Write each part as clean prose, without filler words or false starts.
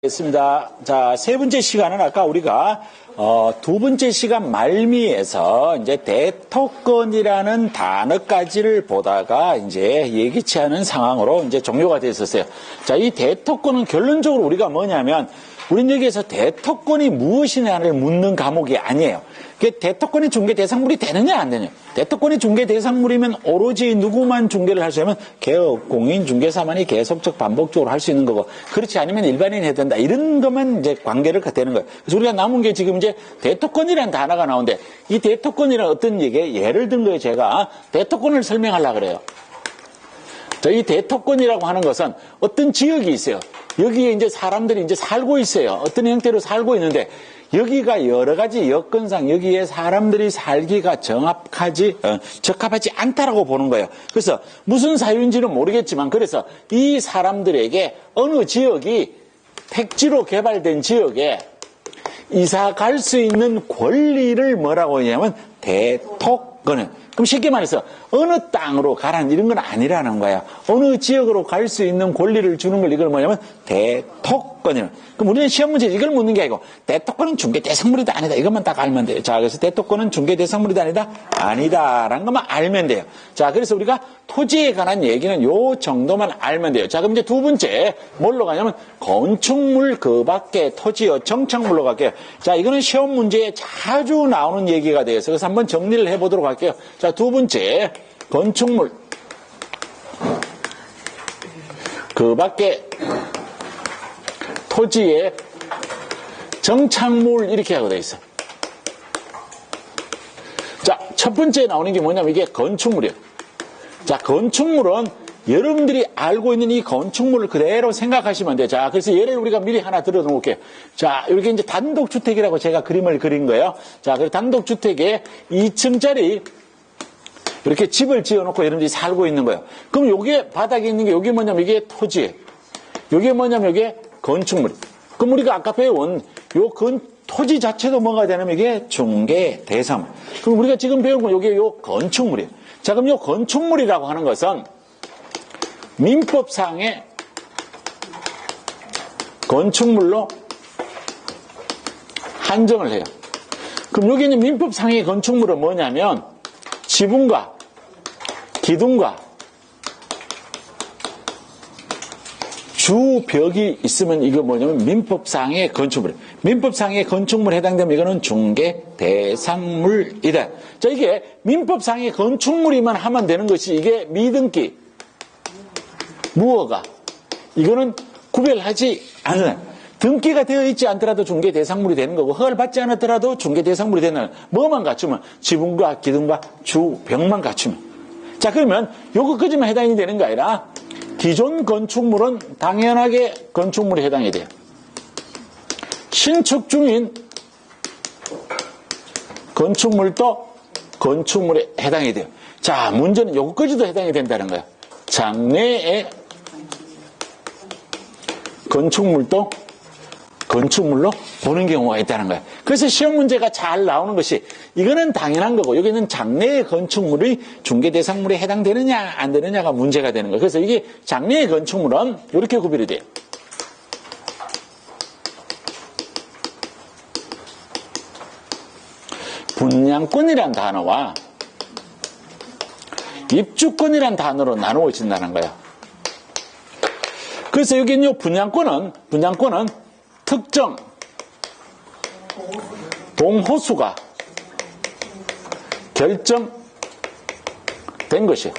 있습니다. 자, 세 번째 시간은 아까 우리가 두 번째 시간 말미에서 이제 대토건이라는 단어까지를 보다가 이제 예기치 않은 상황으로 이제 종료가 됐었어요. 자, 이 대토건은 결론적으로 우리가 뭐냐면 우리는 여기에서 대토건이 무엇이냐를 묻는 과목이 아니에요. 대토건이 중개 대상물이 되느냐 안 되느냐. 대토건이 중개 대상물이면 오로지 누구만 중개를 할 수 있으면 개업, 공인, 중개사만이 계속적 반복적으로 할 수 있는 거고, 그렇지 않으면 일반인이 해야 된다. 이런 것만 이제 관계를 되는 거예요. 그래서 우리가 남은 게 지금 이제 대토건이라는 단어가 나오는데, 이 대토건이라는 어떤 얘기에 예를 든 거예요. 제가 대토건을 설명하려고 그래요. 자, 이 대토건이라고 하는 것은 어떤 지역이 있어요. 여기에 이제 사람들이 이제 살고 있어요. 어떤 형태로 살고 있는데, 여기가 여러 가지 여건상 여기에 사람들이 살기가 적합하지 않다라고 보는 거예요. 그래서 무슨 사유인지는 모르겠지만, 그래서 이 사람들에게 어느 지역이 택지로 개발된 지역에 이사 갈 수 있는 권리를 뭐라고 하냐면 대토건은. 그럼 쉽게 말해서 어느 땅으로 가라는 이런 건 아니라는 거야. 어느 지역으로 갈 수 있는 권리를 주는 걸 이걸 뭐냐면 대토건이에요. 그럼 우리는 시험 문제 이걸 묻는 게 아니고 대토건은 중개 대상물이다 아니다 이것만 딱 알면 돼요. 자, 그래서 대토건은 중개 대상물이다 아니다라는 것만 알면 돼요. 자, 그래서 우리가 토지에 관한 얘기는 요 정도만 알면 돼요. 자, 그럼 이제 두 번째 뭘로 가냐면 건축물 그 밖에 토지요 정착물로 갈게요. 자, 이거는 시험 문제에 자주 나오는 얘기가 돼서 그래서 한번 정리를 해보도록 할게요. 자, 두 번째 건축물 그 밖에 토지의 정착물 이렇게 하고 되어 있어요. 자, 첫 번째 나오는 게 뭐냐면 이게 건축물이에요. 자, 건축물은 여러분들이 알고 있는 이 건축물을 그대로 생각하시면 돼요. 자, 그래서 예를 우리가 미리 하나 들어 놓을게요. 자, 이렇게 이제 단독주택이라고 제가 그림을 그린 거예요. 자, 그 단독주택에 2층짜리 이렇게 집을 지어놓고 여러분들이 살고 있는 거예요. 그럼 요게 바닥에 있는 게 요게 뭐냐면 이게 토지예요. 요게 뭐냐면 이게 건축물. 그럼 우리가 아까 배운 요 토지 자체도 뭐가 되냐면 이게 중개 대상물. 그럼 우리가 지금 배운 건 요게 요 건축물이에요. 자, 그럼 요 건축물이라고 하는 것은 민법상의 건축물로 한정을 해요. 그럼 여기 있는 민법상의 건축물은 뭐냐면 지붕과 기둥과 주벽이 있으면 이거 뭐냐면 민법상의 건축물. 민법상의 건축물에 해당되면 이거는 중개 대상물이다. 자, 이게 민법상의 건축물이만 하면 되는 것이 이게 미등기, 무허가 이거는 구별하지 않는. 등기가 되어 있지 않더라도 중개 대상물이 되는 거고 허가를 받지 않았더라도 중개 대상물이 되는 뭐만 갖추면 지붕과 기둥과 주벽만 갖추면. 자, 그러면 요거까지만 해당이 되는 게 아니라 기존 건축물은 당연하게 건축물에 해당이 돼요. 신축 중인 건축물도 건축물에 해당이 돼요. 자, 문제는 요거까지도 해당이 된다는 거예요. 장래의 건축물도 건축물로 보는 경우가 있다는 거예요. 그래서 시험 문제가 잘 나오는 것이 이거는 당연한 거고 여기는 장래의 건축물이 중개 대상물에 해당되느냐 안 되느냐가 문제가 되는 거예요. 그래서 이게 장래의 건축물은 이렇게 구별이 돼요. 분양권이란 단어와 입주권이란 단어로 나누어진다는 거예요. 그래서 여기 이 분양권은 특정 동호수가 결정된 것이에요.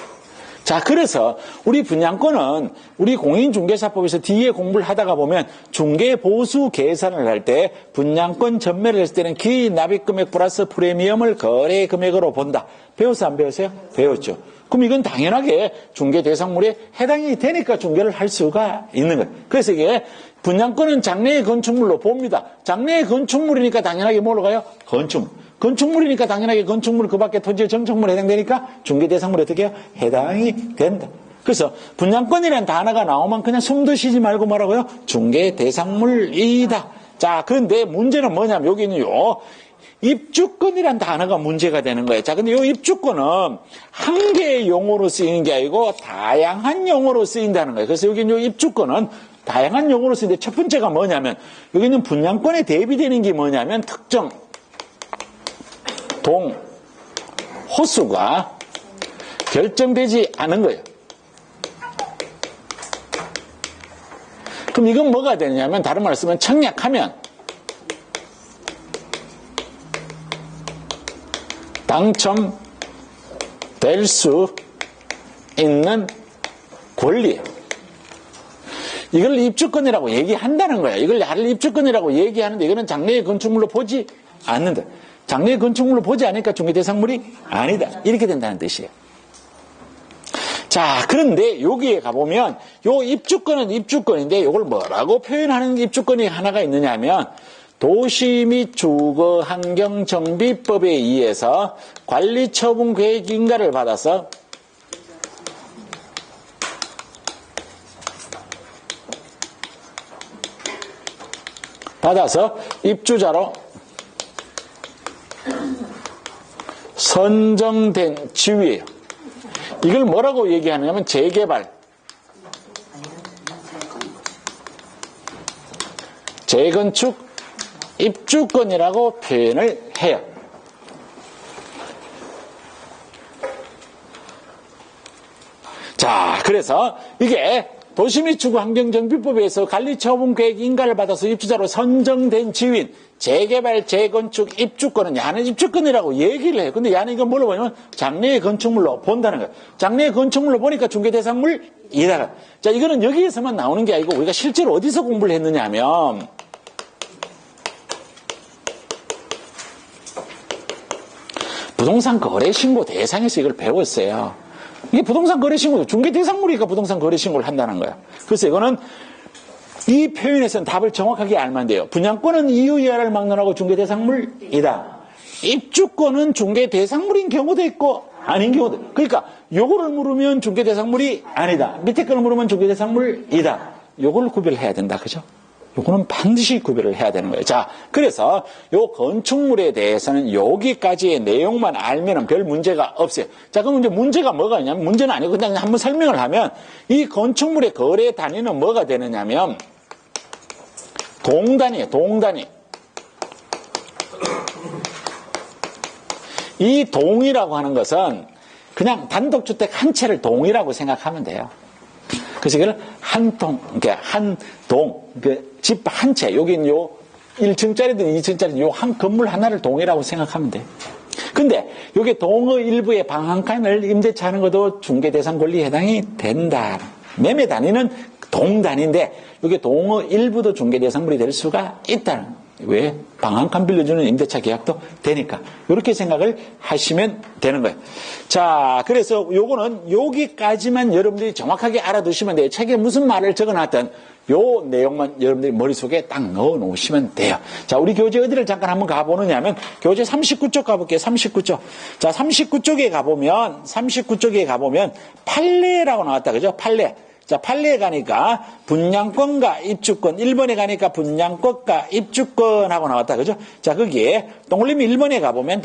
자, 그래서 우리 분양권은 우리 공인중개사법에서 뒤에 공부를 하다가 보면 중개보수 계산을 할 때 분양권 전매를 했을 때는 기납입금액 플러스 프리미엄을 거래금액으로 본다. 배웠어요? 안 배웠어요? 배웠죠. 그럼 이건 당연하게 중개 대상물에 해당이 되니까 중개를 할 수가 있는 거예요. 그래서 이게 분양권은 장래의 건축물로 봅니다. 장래의 건축물이니까 당연하게 뭐로 가요? 건축물. 건축물이니까 당연하게 건축물 그 밖에 토지의 정착물에 해당되니까 중개 대상물에 어떻게 해요? 해당이 된다. 그래서 분양권이라는 단어가 나오면 그냥 숨도 쉬지 말고 뭐라고요? 중개 대상물이다. 자, 그런데 문제는 뭐냐면 여기는 입주권이란 단어가 문제가 되는 거예요. 자, 근데 이 입주권은 한 개의 용어로 쓰이는 게 아니고 다양한 용어로 쓰인다는 거예요. 그래서 여기 이 입주권은 다양한 용어로 쓰는데 첫 번째가 뭐냐면 여기 있는 분양권에 대비되는 게 뭐냐면 특정 동 호수가 결정되지 않은 거예요. 그럼 이건 뭐가 되냐면 다른 말로 쓰면 청약하면 당첨될 수 있는 권리예요. 이걸 입주권이라고 얘기한다는 거야. 이걸 야를 입주권이라고 얘기하는데 이거는 장래의 건축물로 보지 않는다. 장래의 건축물로 보지 않으니까 중개대상물이 아니다. 이렇게 된다는 뜻이에요. 자, 그런데 여기에 가보면 요 입주권은 입주권인데 이걸 뭐라고 표현하는 입주권이 하나가 있느냐 하면 도시 및 주거환경정비법에 의해서 관리처분계획 인가를 받아서 입주자로 선정된 지위예요. 이걸 뭐라고 얘기하느냐면 재개발, 재건축, 입주권이라고 표현을 해요. 자, 그래서 이게 도시 및 주거환경정비법에서 관리처분계획 인가를 받아서 입주자로 선정된 지위인 재개발, 재건축, 입주권은 야는 입주권이라고 얘기를 해요. 근데 야는 이거 뭘로 보냐면 장래의 건축물로 본다는 거예요. 장래의 건축물로 보니까 중개대상물이다. 자, 이거는 여기에서만 나오는 게 아니고 우리가 실제로 어디서 공부를 했느냐 하면 부동산 거래신고 대상에서 이걸 배웠어요. 이게 부동산 거래신고죠. 중개대상물이니까 부동산 거래신고를 한다는 거야. 그래서 이거는 이 표현에서는 답을 정확하게 알면 돼요. 분양권은 이유이하를 막론하고 중개대상물이다. 입주권은 중개대상물인 경우도 있고 아닌 경우도 있고. 그러니까 요거를 물으면 중개대상물이 아니다. 밑에 걸 물으면 중개대상물이다. 요걸 구별해야 된다. 그죠? 요거는 반드시 구별을 해야 되는 거예요. 자, 그래서 요 건축물에 대해서는 여기까지의 내용만 알면은 별 문제가 없어요. 자, 그럼 이제 문제가 뭐가 있냐면, 문제는 아니고 그냥 한번 설명을 하면, 이 건축물의 거래 단위는 뭐가 되느냐면, 동단위예요, 동단위. 이 동이라고 하는 것은 그냥 단독주택 한 채를 동이라고 생각하면 돼요. 그래서 이걸 한 동, 그러니까 한 동, 집 한 채, 여긴 요 1층짜리든 2층짜리든 요 한 건물 하나를 동이라고 생각하면 돼. 근데 여기 동의 일부의 방 한 칸을 임대차 하는 것도 중개대상 권리에 해당이 된다. 매매 단위는 동 단위인데 여기 동의 일부도 중개대상물이 될 수가 있다는 거예요. 왜? 방 한 칸 빌려주는 임대차 계약도 되니까. 이렇게 생각을 하시면 되는 거예요. 자, 그래서 요거는 여기까지만 여러분들이 정확하게 알아두시면 돼요. 책에 무슨 말을 적어놨든 요 내용만 여러분들이 머릿속에 딱 넣어 놓으시면 돼요. 자, 우리 교재 어디를 잠깐 한번 가보느냐 하면 교재 39쪽 가볼게요. 39쪽. 자, 39쪽에 가보면 판례라고 나왔다. 그죠? 판례. 자, 판례에 가니까 분양권과 입주권, 1번에 가니까 분양권과 입주권하고 나왔다. 그죠? 자, 거기에 동글림 1번에 가보면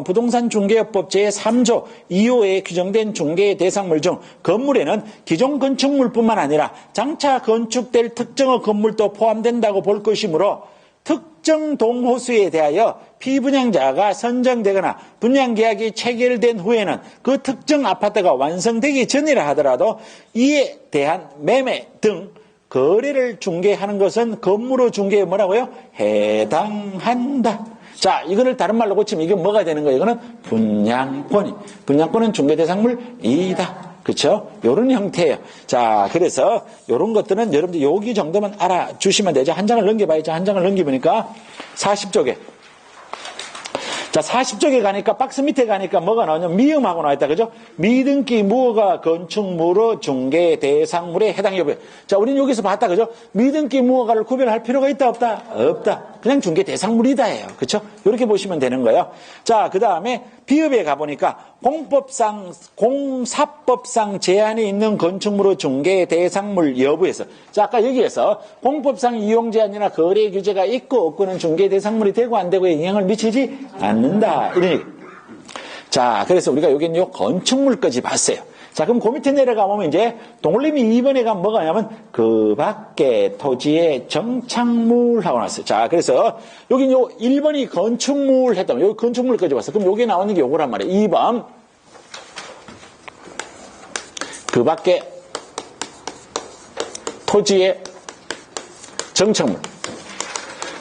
부동산 중개업법 제3조 2호에 규정된 중개의 대상물 중 건물에는 기존 건축물뿐만 아니라 장차 건축될 특정의 건물도 포함된다고 볼 것이므로 특정 동호수에 대하여 피분양자가 선정되거나 분양계약이 체결된 후에는 그 특정 아파트가 완성되기 전이라 하더라도 이에 대한 매매 등 거래를 중개하는 것은 건물의 중개에 뭐라고요? 해당한다. 자, 이거를 다른 말로 고치면 이게 뭐가 되는 거예요? 이거는 분양권은 중개대상물이다. 그렇죠? 요런 형태예요. 자, 그래서 요런 것들은 여러분들 여기 정도만 알아주시면 되죠. 한 장을 넘겨봐야죠. 한 장을 넘기보니까 40쪽에. 자, 40쪽에 가니까 박스 밑에 가니까 뭐가 나오냐면 미음하고 나와있다. 그죠? 미등기 무허가 건축물의 중개 대상물에 해당 여부에. 자, 우리는 여기서 봤다. 그죠? 미등기 무허가를 구별할 필요가 있다 없다? 없다. 그냥 중개 대상물이다예요. 그렇죠? 이렇게 보시면 되는 거예요. 자, 그다음에 비읍에 가보니까 공사법상 제한이 있는 건축물의 중개 대상물 여부에서. 자, 아까 여기에서 공법상 이용 제한이나 거래 규제가 있고 없고는 중개 대상물이 되고 안 되고에 영향을 미치지 않는다. 이런 얘기. 자, 그래서 우리가 여기는 요 건축물까지 봤어요. 자, 그럼 그 밑에 내려가보면 이제 동글림이 2번에 가면 뭐가 냐면 그 밖에 토지의 정착물 하고 나왔어요. 자, 그래서 여기 요 1번이 건축물 했다면 여기 건축물 가져왔어. 그럼 여기 나오는 게 요거란 말이에요. 2번 그 밖에 토지의 정착물.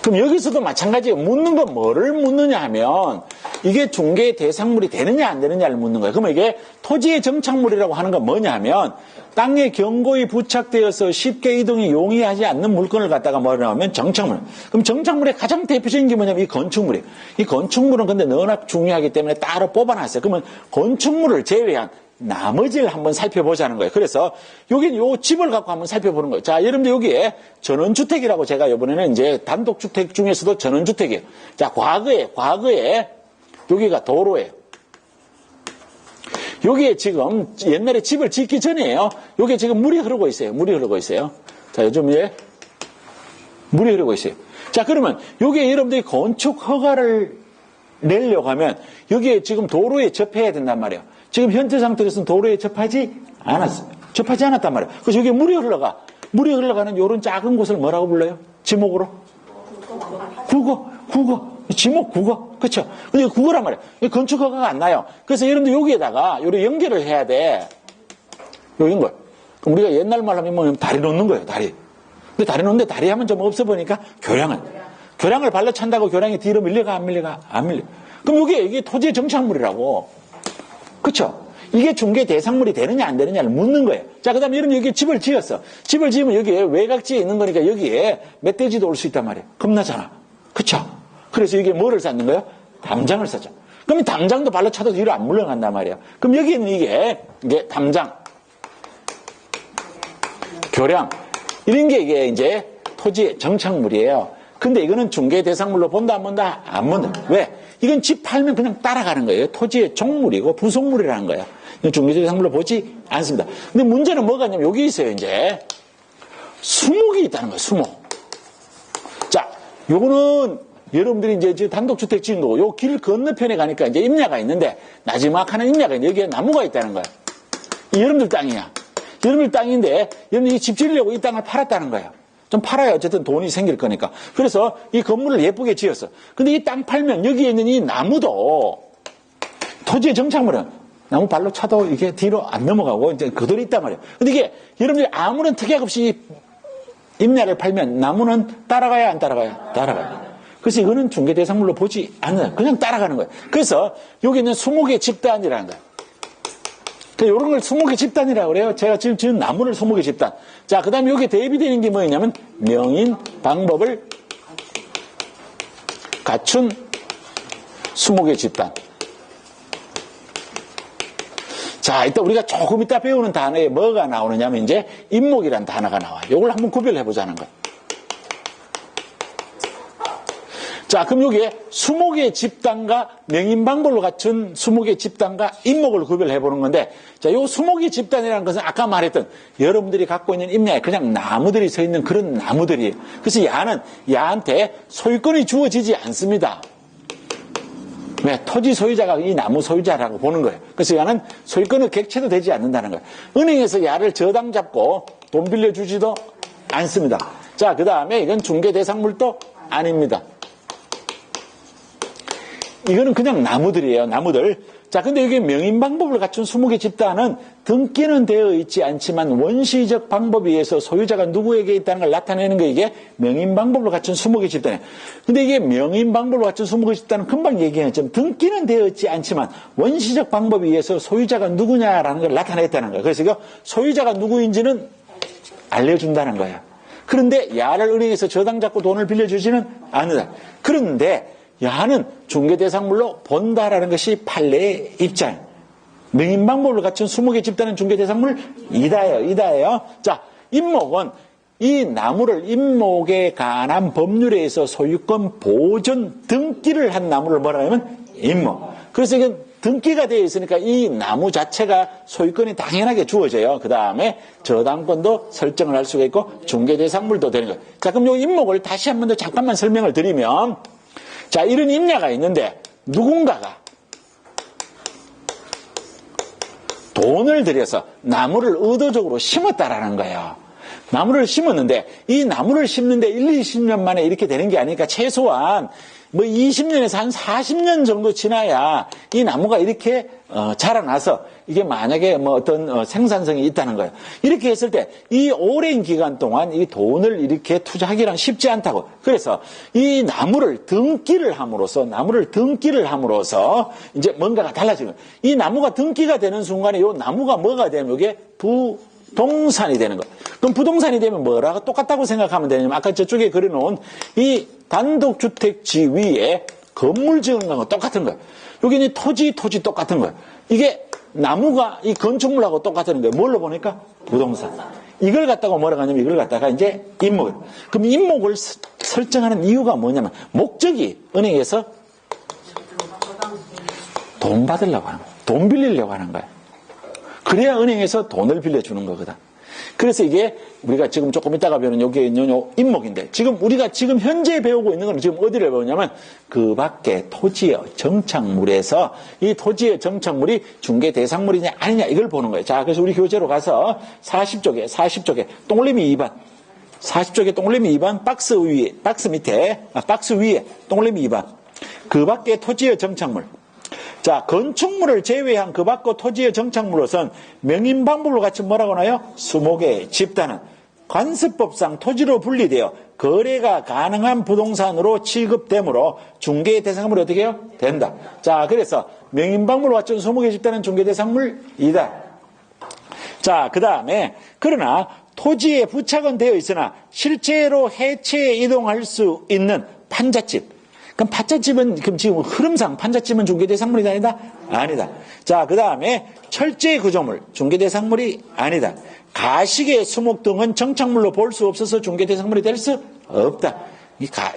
그럼 여기서도 마찬가지예요. 묻는 건 뭐를 묻느냐 하면 이게 중개 대상물이 되느냐 안 되느냐를 묻는 거예요. 그러면 이게 토지의 정착물이라고 하는 건 뭐냐 하면 땅에 견고히 부착되어서 쉽게 이동이 용이하지 않는 물건을 갖다가 뭐라 하면 정착물. 그럼 정착물의 가장 대표적인 게 뭐냐면 이 건축물이에요. 이 건축물은 근데 너무나 중요하기 때문에 따로 뽑아놨어요. 그러면 건축물을 제외한 나머지를 한번 살펴보자는 거예요. 그래서 여기 요 집을 갖고 한번 살펴보는 거예요. 자, 여러분들 여기에 전원주택이라고 제가 이번에는 이제 단독주택 중에서도 전원주택이에요. 자, 과거에 여기가 도로예요. 여기에 지금 옛날에 집을 짓기 전에요. 여기에 지금 물이 흐르고 있어요. 물이 흐르고 있어요. 자, 요즘 물이 흐르고 있어요. 자, 그러면 여기에 여러분들이 건축 허가를 내려고 하면 여기에 지금 도로에 접해야 된단 말이에요. 지금 현재 상태에서는 도로에 접하지 않았어요. 접하지 않았단 말이에요. 그래서 여기에 물이 흘러가. 물이 흘러가는 요런 작은 곳을 뭐라고 불러요? 지목으로? 국어. 지목 국어. 그쵸? 근데 국어란 말이에요. 건축 허가가 안 나요. 그래서 여러분들 여기에다가 요런 연결을 해야 돼. 요 연결. 그럼 우리가 옛날 말로 하면 뭐 다리 놓는 거예요, 다리. 근데 다리 놓는데 다리 하면 좀 없어 보니까 교량을 발로 찬다고 교량이 뒤로 밀려가, 안 밀려? 그럼 이게 토지의 정착물이라고. 그쵸? 이게 중개 대상물이 되느냐 안 되느냐를 묻는 거예요. 자, 그 다음에 여러분 여기 집을 지었어. 집을 지으면 여기에 외곽지에 있는 거니까 여기에 멧돼지도 올 수 있단 말이에요. 겁나잖아. 그쵸? 그래서 이게 뭐를 쌓는 거예요? 담장을 쌓죠. 그러면 담장도 발로 차도 뒤로 안 물러간단 말이에요. 그럼 여기에는 이게 담장, 교량, 이런 게 이게 이제 토지의 정착물이에요. 근데 이거는 중개 대상물로 본다, 안 본다? 안 본다. 왜? 이건 집 팔면 그냥 따라가는 거예요. 토지의 종물이고 부속물이라는 거예요. 이건 중개 대상물로 보지 않습니다. 근데 문제는 뭐가 있냐면 여기 있어요, 이제. 수목이 있다는 거예요, 수목. 자, 요거는 여러분들이 이제 단독주택 지은 거고, 요 길 건너편에 가니까 이제 임야가 있는데, 나지막하는 임야가 있는데, 여기에 나무가 있다는 거예요. 이 여러분들 땅이야. 여러분들 땅인데, 여러분들이 집 지으려고 이 땅을 팔았다는 거예요. 좀 팔아야 어쨌든 돈이 생길 거니까. 그래서 이 건물을 예쁘게 지었어. 근데 이 땅 팔면 여기에 있는 이 나무도 토지의 정착물은 나무 발로 차도 이게 뒤로 안 넘어가고 이제 그대로 있단 말이에요. 근데 이게 여러분들이 아무런 특약 없이 임야를 팔면 나무는 따라가야 안 따라가요? 따라가요. 그래서 이거는 중개대상물로 보지 않아요. 그냥 따라가는 거예요. 그래서 여기 있는 수목의 집단이라는 거예요. 이런 걸 수목의 집단이라고 그래요. 제가 지금 지은 나무를 수목의 집단. 자, 그 다음에 여기 대비되는 게 뭐냐면 명인 방법을 갖춘 수목의 집단. 자, 일단 우리가 조금 이따 배우는 단어에 뭐가 나오느냐면 이제 임목이라는 단어가 나와요. 이걸 한번 구별해 보자는 거예요. 자, 그럼 여기에 수목의 집단과 명인방법으로 갖춘 수목의 집단과 임목을 구별해 보는 건데, 자, 요 수목의 집단이라는 것은 아까 말했던 여러분들이 갖고 있는 임야에 그냥 나무들이 서 있는 그런 나무들이에요. 그래서 야한테 소유권이 주어지지 않습니다. 왜? 토지 소유자가 이 나무 소유자라고 보는 거예요. 그래서 야는 소유권을 객체도 되지 않는다는 거예요. 은행에서 야를 저당 잡고 돈 빌려주지도 않습니다. 자, 그 다음에 이건 중개대상물도 아닙니다. 이거는 그냥 나무들이에요, 나무들. 자, 근데 여기 명인 방법을 갖춘 수목의 집단은 등기는 되어 있지 않지만 원시적 방법에 의해서 소유자가 누구에게 있다는 걸 나타내는 게 이게 명인 방법을 갖춘 수목의 집단이에요. 근데 이게 명인 방법을 갖춘 수목의 집단은 금방 얘기했지만 등기는 되어 있지 않지만 원시적 방법에 의해서 소유자가 누구냐라는 걸 나타냈다는 거예요. 그래서 이거 소유자가 누구인지는 알려준다는 거예요. 그런데 야를 은행에서 저당 잡고 돈을 빌려주지는 않는다. 그런데 야는 중개대상물로 본다라는 것이 판례의 입장. 명인방법을 갖춘 수목의 집단은 중개대상물 이다예요. 자, 임목은 이 나무를 임목에 관한 법률에 의해서 소유권 보존 등기를 한 나무를 뭐라 하면 임목. 그래서 이건 등기가 되어 있으니까 이 나무 자체가 소유권이 당연하게 주어져요. 그 다음에 저당권도 설정을 할 수가 있고 중개대상물도 되는 거예요. 자, 그럼 이 임목을 다시 한 번 더 잠깐만 설명을 드리면, 자, 이런 임야가 있는데 누군가가 돈을 들여서 나무를 의도적으로 심었다라는 거예요. 나무를 심었는데 이 나무를 심는데 1, 20년 만에 이렇게 되는 게 아니니까 최소한 뭐 20년에서 한 40년 정도 지나야 이 나무가 이렇게 자라나서 이게 만약에 뭐 어떤 생산성이 있다는 거예요. 이렇게 했을 때 이 오랜 기간 동안 이 돈을 이렇게 투자하기란 쉽지 않다고. 그래서 이 나무를 등기를 함으로써 이제 뭔가가 달라지는 거예요. 이 나무가 등기가 되는 순간에 이 나무가 뭐가 되면 이게 부동산이 되는 거예요. 그럼 부동산이 되면 뭐라고 똑같다고 생각하면 되냐면 아까 저쪽에 그려놓은 이 단독주택지 위에 건물 지은 거하고 똑같은 거예요. 여기는 토지 똑같은 거예요. 이게 나무가 이 건축물하고 똑같은 거예요. 뭘로 보니까? 부동산. 이걸 갖다가 뭐라고 하냐면 이걸 갖다가 이제 임목을. 그럼 임목을 설정하는 이유가 뭐냐면 목적이 은행에서 돈 받으려고 하는 거예요. 돈 빌리려고 하는 거예요. 그래야 은행에서 돈을 빌려주는 거거든. 그래서 이게 우리가 지금 조금 이따가 배우는 여기에 있는 요 임목인데 지금 우리가 지금 현재 배우고 있는 건 지금 어디를 배우냐면 그 밖에 토지의 정착물에서 이 토지의 정착물이 중개 대상물이냐 아니냐 이걸 보는 거예요. 자, 그래서 우리 교재로 가서 40쪽에 동그라미 2번 40쪽에 동그라미 2번 박스 위에 동그라미 2번 그 밖에 토지의 정착물. 자, 건축물을 제외한 그 밖의 토지의 정착물로선 명인방법으로 같이 뭐라고 하나요? 수목의 집단은 관습법상 토지로 분리되어 거래가 가능한 부동산으로 취급되므로 중개 대상물이 어떻게 해요? 된다. 자, 그래서 명인방법으로 갖춘 수목의 집단은 중개 대상물이다. 자, 그 다음에 그러나 토지에 부착은 되어 있으나 실제로 해체에 이동할 수 있는 판잣집. 그럼 판잣집은 그럼 지금 흐름상 판잣집은 중개대상물이 아니다? 아니다. 자, 그 다음에 철제 구조물 중개대상물이 아니다. 가식의 수목 등은 정착물로 볼 수 없어서 중개대상물이 될 수 없다.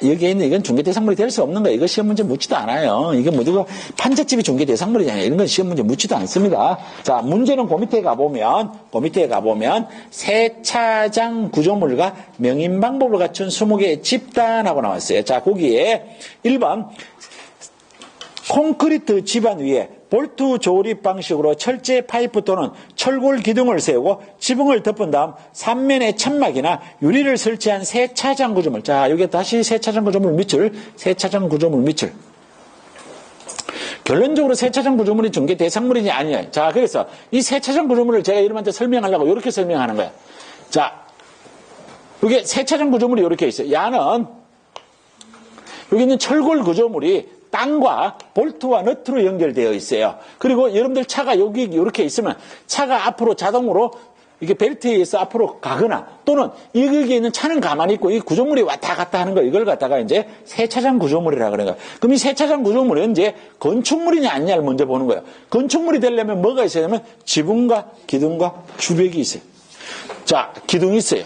여기에 있는 이건 중개대상물이 될 수 없는 거예요. 이거 시험 문제 묻지도 않아요. 이게 뭐고 판잣집이 중개대상물이잖아요. 이런 건 시험 문제 묻지도 않습니다. 자, 문제는 그 밑에 가보면 세차장 구조물과 명인방법을 갖춘 수목의 집단하고 나왔어요. 자, 거기에 1번 콘크리트 집안 위에 볼트 조립 방식으로 철제 파이프 또는 철골 기둥을 세우고 지붕을 덮은 다음 3면에 천막이나 유리를 설치한 세차장 구조물. 자, 여기 다시 세차장 구조물 밑줄. 결론적으로 세차장 구조물이 중개 대상물이냐 아니냐. 자, 그래서 이 세차장 구조물을 제가 여러분한테 설명하려고 이렇게 설명하는 거예요. 자, 여기 세차장 구조물이 이렇게 있어요. 야는 여기 있는 철골 구조물이 땅과 볼트와 너트로 연결되어 있어요. 그리고 여러분들 차가 여기 이렇게 있으면 차가 앞으로 자동으로 이게 벨트에 의해서 앞으로 가거나 또는 여기에 있는 차는 가만히 있고 이 구조물이 왔다 갔다 하는 거 이걸 갖다가 이제 세차장 구조물이라고 그러는 거예요. 그럼 이 세차장 구조물은 이제 건축물이냐 아니냐를 먼저 보는 거예요. 건축물이 되려면 뭐가 있어야 되냐면 지붕과 기둥과 주벽이 있어요. 자, 기둥이 있어요.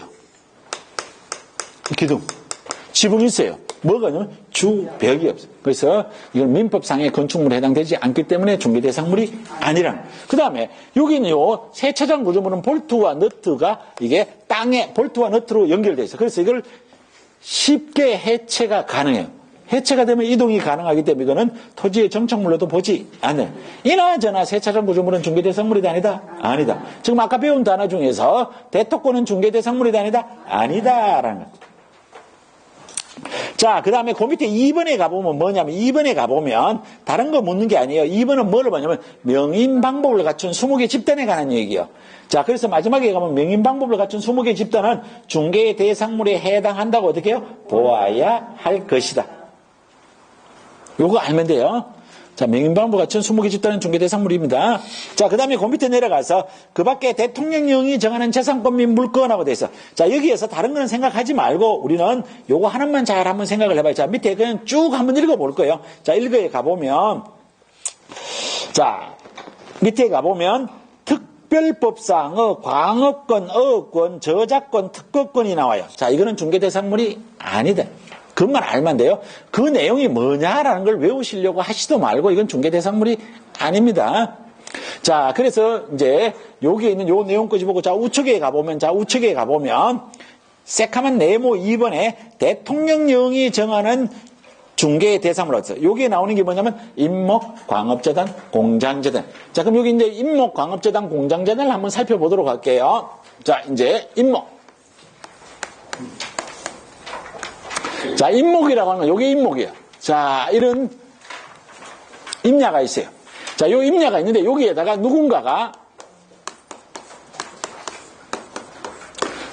지붕이 있어요. 뭐가 있냐면 주벽이 없어요. 그래서 이건 민법상의 건축물에 해당되지 않기 때문에 중개대상물이 아니라는 거예요. 그 다음에 여기는 요 세차장 구조물은 볼트와 너트가 이게 땅에 볼트와 너트로 연결되어 있어요. 그래서 이걸 쉽게 해체가 가능해요. 해체가 되면 이동이 가능하기 때문에 이거는 토지의 정착물로도 보지 않아요. 이나저나 세차장 구조물은 중개대상물이다 아니다? 아니다. 지금 아까 배운 단어 중에서 대토권은 중개대상물이다 아니다? 아니다라는 거예요. 자, 그 다음에 그 밑에 2번에 가보면 뭐냐면 2번에 가보면 다른 거 묻는 게 아니에요. 2번은 뭐를 보냐면 명인방법을 갖춘 수목의 집단에 관한 얘기예요. 자, 그래서 마지막에 가면 명인방법을 갖춘 수목의 집단은 중개의 대상물에 해당한다고 어떻게 해요? 보아야 할 것이다. 요거 알면 돼요. 자, 명인방법 갖춘 수목의 집단은 중개대상물입니다. 자, 그 다음에 그 밑에 내려가서 그 밖에 대통령령이 정하는 재산권 및 물건하고 돼 있어. 자, 여기에서 다른 거는 생각하지 말고 우리는 요거 하나만 잘 한번 생각을 해봐요. 자, 밑에 그냥 쭉 한번 읽어볼 거예요. 자, 읽어에 가보면 자, 밑에 가보면 특별법상의 광업권, 어업권, 저작권, 특허권이 나와요. 자, 이거는 중개대상물이 아니다. 그것만 알면 돼요. 그 내용이 뭐냐라는 걸 외우시려고 하시도 말고 이건 중개대상물이 아닙니다. 자, 그래서 이제 여기에 있는 요 내용까지 보고 자, 우측에 가보면 새카만 네모 2번에 대통령령이 정하는 중개의 대상으로서 여기에 나오는 게 뭐냐면 임목, 광업재단, 공장재단. 자, 그럼 여기 이제 임목, 광업재단, 공장재단을 한번 살펴보도록 할게요. 자, 이제 임목. 자, 임목이라고 하는 건 여기 임목이에요. 자, 이런 임야가 있어요. 자, 요 임야가 있는데 여기에다가 누군가가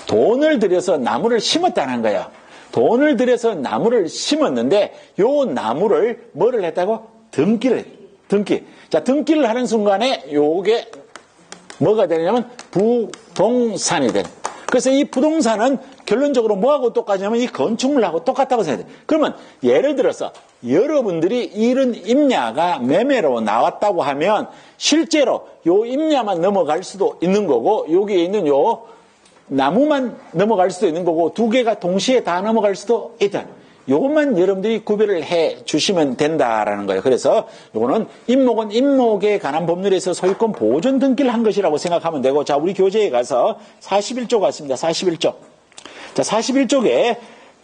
돈을 들여서 나무를 심었다는 거예요. 돈을 들여서 나무를 심었는데 요 나무를 뭐를 했다고? 등기를 해요. 등기. 자, 등기를 하는 순간에 요게 뭐가 되냐면 부동산이 되는. 그래서 이 부동산은 결론적으로 뭐하고 똑같냐면 이 건축물하고 똑같다고 생각해야 돼요. 그러면 예를 들어서 여러분들이 이런 임야가 매매로 나왔다고 하면 실제로 요 임야만 넘어갈 수도 있는 거고 여기에 있는 요 나무만 넘어갈 수도 있는 거고 두 개가 동시에 다 넘어갈 수도 있다. 요것만 여러분들이 구별을 해 주시면 된다라는 거예요. 그래서 요거는 임목은 임목에 관한 법률에서 소유권 보존 등기를 한 것이라고 생각하면 되고, 자, 우리 교재에 가서 41쪽 같습니다. 41쪽. 자, 41쪽에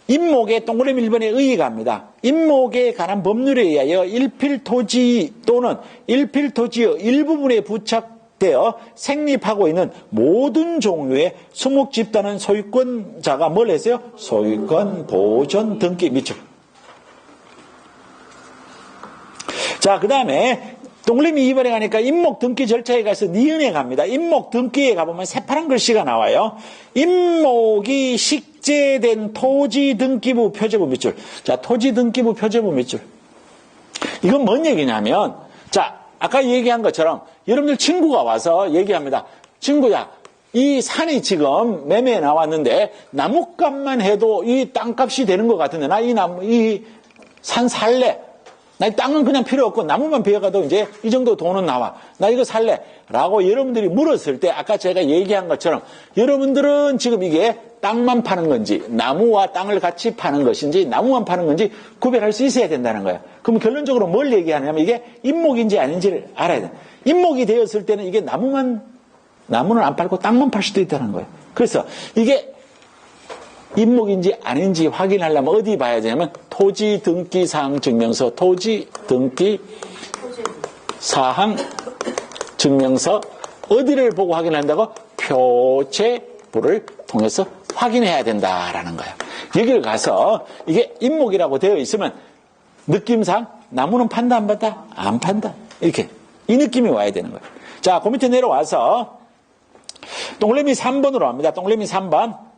임목의 동그라미 1번에 의의가 합니다. 임목에 관한 법률에 의하여 일필토지 또는 일필토지의 일부분에 부착되어 생립하고 있는 모든 종류의 수목집단은 소유권자가 뭘 했어요? 소유권 보존 등기 밑줄. 자, 그 다음에 동그라미 2번에 가니까 임목 등기 절차에 가서 니은에 갑니다. 임목 등기에 가보면 새파란 글씨가 나와요. 임목이 식재된 토지 등기부 표제부 밑줄. 자, 토지 등기부 표제부 밑줄. 이건 뭔 얘기냐면, 자, 아까 얘기한 것처럼 여러분들 친구가 와서 얘기합니다. 친구야, 이 산이 지금 매매에 나왔는데 나무값만 해도 이 땅값이 되는 것 같은데 나 이 산 살래. 나 이 땅은 그냥 필요 없고 나무만 베어가도 이제 이 정도 돈은 나와. 나 이거 살래. 라고 여러분들이 물었을 때 아까 제가 얘기한 것처럼 여러분들은 지금 이게 땅만 파는 건지 나무와 땅을 같이 파는 것인지 나무만 파는 건지 구별할 수 있어야 된다는 거예요. 그럼 결론적으로 뭘 얘기하냐면 이게 임목인지 아닌지를 알아야 돼. 임목이 되었을 때는 이게 나무는 안 팔고 땅만 팔 수도 있다는 거예요. 그래서 이게 임목인지 아닌지 확인하려면 어디 봐야 되냐면 토지 등기 사항 증명서, 토지 등기 사항 증명서 어디를 보고 확인한다고? 표제부를 통해서 확인해야 된다라는 거예요. 여기를 가서 이게 임목이라고 되어 있으면 느낌상 나무는 판다 안 판다? 안 판다. 이렇게 이 느낌이 와야 되는 거예요. 자, 그 밑에 내려와서 동그라미 3번으로 합니다. 동그라미 3번.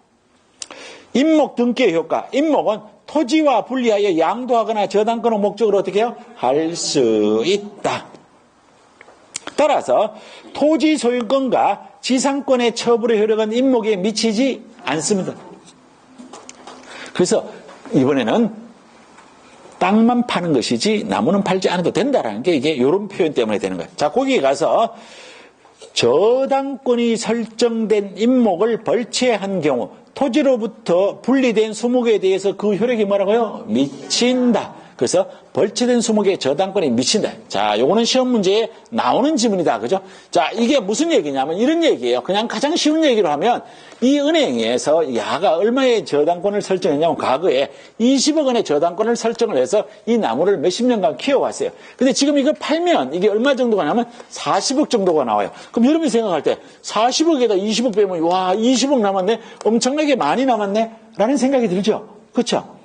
임목 등기의 효과. 임목은 토지와 분리하여 양도하거나 저당권의 목적으로 어떻게 해요? 할 수 있다. 따라서 토지 소유권과 지상권의 처분의 효력은 임목에 미치지 않습니다. 그래서 이번에는 땅만 파는 것이지 나무는 팔지 않아도 된다라는 게 이게 이런 표현 때문에 되는 거예요. 자, 거기에 가서 저당권이 설정된 임목을 벌채한 경우 토지로부터 분리된 수목에 대해서 그 효력이 뭐라고요? 미친다. 그래서 벌채된 수목에 저당권이 미친다. 자, 요거는 시험 문제에 나오는 지문이다. 그죠? 자, 이게 무슨 얘기냐면 이런 얘기예요. 그냥 가장 쉬운 얘기로 하면 이 은행에서 야가 얼마의 저당권을 설정했냐면 과거에 20억 원의 저당권을 설정을 해서 이 나무를 몇십 년간 키워왔어요. 근데 지금 이거 팔면 이게 얼마 정도가 나면 40억 정도가 나와요. 그럼 여러분이 생각할 때 40억에다 20억 빼면 와, 20억 남았네? 엄청나게 많이 남았네? 라는 생각이 들죠? 그렇죠?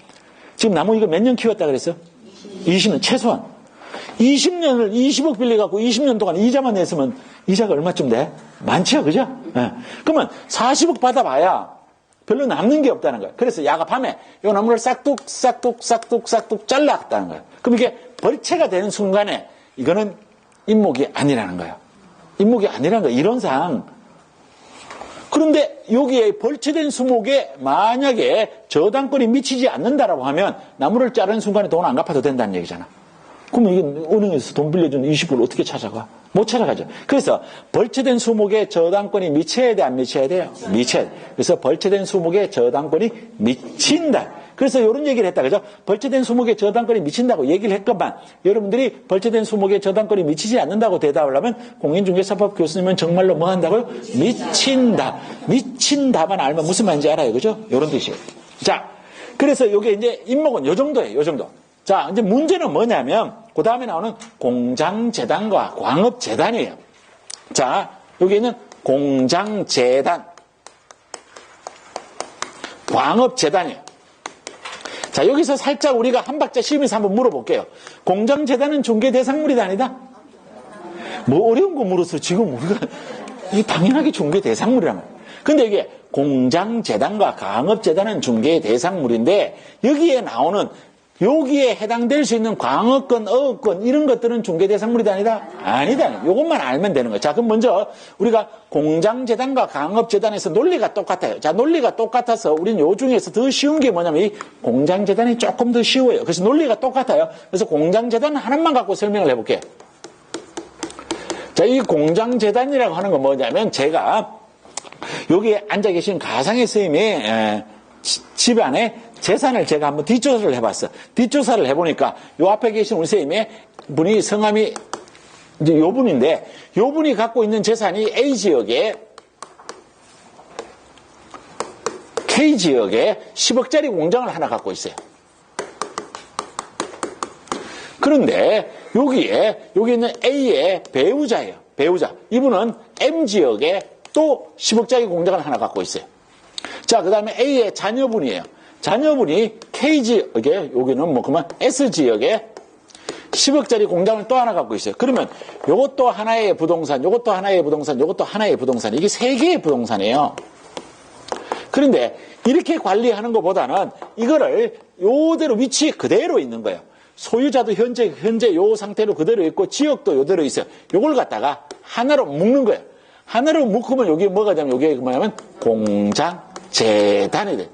지금 나무 이거 몇 년 키웠다 그랬어요? 20년, 최소한. 20년을 20억 빌려갖고 20년 동안 이자만 냈으면 이자가 얼마쯤 돼? 많죠, 그죠? 네. 그러면 40억 받아봐야 별로 남는 게 없다는 거예요. 그래서 야가 밤에 이 나무를 싹둑 잘랐다는 거예요. 그럼 이게 벌채가 되는 순간에 이거는 임목이 아니라는 거예요. 임목이 아니라는 거예요. 이론상. 그런데 여기에 벌채된 수목에 만약에 저당권이 미치지 않는다라고 하면 나무를 자르는 순간에 돈 안 갚아도 된다는 얘기잖아. 그러면 이게 은행에서 돈 빌려준 20불을 어떻게 찾아가? 못 찾아가죠. 그래서 벌채된 수목에 저당권이 미쳐야 돼, 안 미쳐야 돼요? 미쳐야 돼. 그래서 벌채된 수목에 저당권이 미친다. 그래서 이런 얘기를 했다, 그죠? 벌채된 수목에 저당권이 미친다고 얘기를 했건만 여러분들이 벌채된 수목에 저당권이 미치지 않는다고 대답을 하면 공인중개사법 교수님은 정말로 뭐 한다고요? 미친다. 미친다만 알면 무슨 말인지 알아요, 그죠? 이런 뜻이에요. 자, 그래서 이게 이제 임목은 요 정도예요, 요 정도. 자, 이제 문제는 뭐냐면, 그 다음에 나오는 공장재단과 광업재단이에요. 자, 여기 있는 공장재단, 광업재단이에요. 자, 여기서 살짝 우리가 한 박자 쉬면서 한번 물어볼게요. 공장재단은 중개대상물이다, 아니다? 뭐 어려운 거 물어서 지금 우리가, 이게 당연하게 중개대상물이란 말이에요. 근데 이게 공장재단과 광업재단은 중개대상물인데, 여기에 나오는 여기에 해당될 수 있는 광업권, 어업권 이런 것들은 중개대상물이다 아니다? 아니다. 이것만 알면 되는 거예요. 자, 그럼 먼저 우리가 공장재단과 광업재단에서 논리가 똑같아요. 자, 논리가 똑같아서 우리는 요 중에서 더 쉬운 게 뭐냐면 이 공장재단이 조금 더 쉬워요. 그래서 논리가 똑같아요. 그래서 공장재단 하나만 갖고 설명을 해볼게요. 자, 이 공장재단이라고 하는 건 뭐냐면 제가 여기에 앉아 계신 가상의 선생님의 집안에 재산을 제가 한번 뒷조사를 해봤어. 뒷조사를 해보니까 요 앞에 계신 우리 선생님의 분이 성함이 이제 요 분인데 요 분이 갖고 있는 재산이 A지역에 K지역에 10억짜리 공장을 하나 갖고 있어요. 그런데 여기 있는 A의 배우자예요. 배우자. 이분은 M지역에 또 10억짜리 공장을 하나 갖고 있어요. 자, 그 다음에 A의 자녀분이에요. 자녀분이 K지역에, 여기는 뭐, 그만 S지역에 10억짜리 공장을 또 하나 갖고 있어요. 그러면 요것도 하나의 부동산, 요것도 하나의 부동산, 요것도 하나의 부동산. 이게 세 개의 부동산이에요. 그런데 이렇게 관리하는 것보다는 이거를 요대로 위치 그대로 있는 거예요. 소유자도 현재 요 상태로 그대로 있고 지역도 요대로 있어요. 요걸 갖다가 하나로 묶는 거예요. 하나로 묶으면 여기 뭐가 되냐면 여기 뭐냐면 공장재단이 돼요.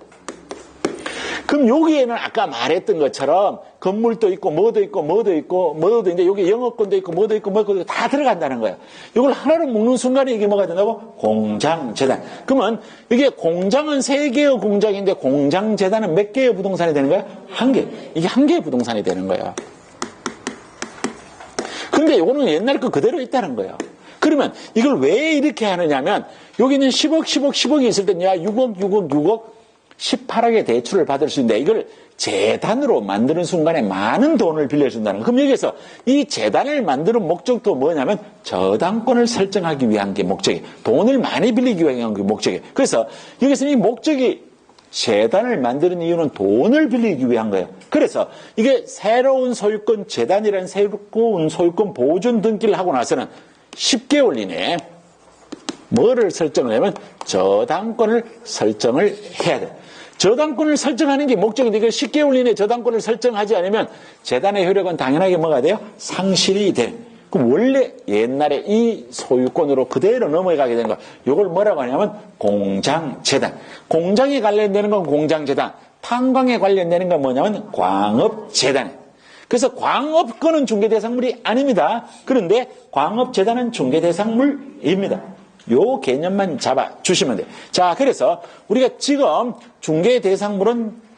그럼 여기에는 아까 말했던 것처럼 건물도 있고 뭐도 있고 뭐도 있고 뭐도 있는데 여기 영업권도 있고 뭐도 있고 뭐도 있고 다 들어간다는 거예요. 이걸 하나로 묶는 순간에 이게 뭐가 된다고? 공장재단. 그러면 이게 공장은 3개의 공장인데 공장재단은 몇 개의 부동산이 되는 거야? 1개. 이게 1개의 부동산이 되는 거예요. 근데 이거는 옛날 거 그대로 있다는 거예요. 그러면 이걸 왜 이렇게 하느냐면 여기는 10억이 있을 때 야 6억 18억의 대출을 받을 수 있는데 이걸 재단으로 만드는 순간에 많은 돈을 빌려준다는 거예요. 그럼 여기서 이 재단을 만드는 목적도 뭐냐면 저당권을 설정하기 위한 게 목적이에요. 돈을 많이 빌리기 위한 게 목적이에요. 그래서 여기서는 이 목적이 재단을 만드는 이유는 돈을 빌리기 위한 거예요. 그래서 이게 새로운 소유권 재단이라는 새로운 소유권 보존 등기를 하고 나서는 10개월 이내에 뭐를 설정을 하면 저당권을 설정을 해야 돼요. 저당권을 설정하는 게 목적인데 이걸 10개월 이내에 저당권을 설정하지 않으면 재단의 효력은 당연하게 뭐가 돼요? 상실이 돼요. 그럼 원래 옛날에 이 소유권으로 그대로 넘어가게 되는 거. 이걸 뭐라고 하냐면 공장재단. 공장에 관련되는 건 공장재단. 탄광에 관련되는 건 뭐냐면 광업재단. 그래서 광업권은 중개대상물이 아닙니다. 그런데 광업재단은 중개대상물입니다. 요 개념만 잡아주시면 돼요. 자, 그래서 우리가 지금 중개대상물은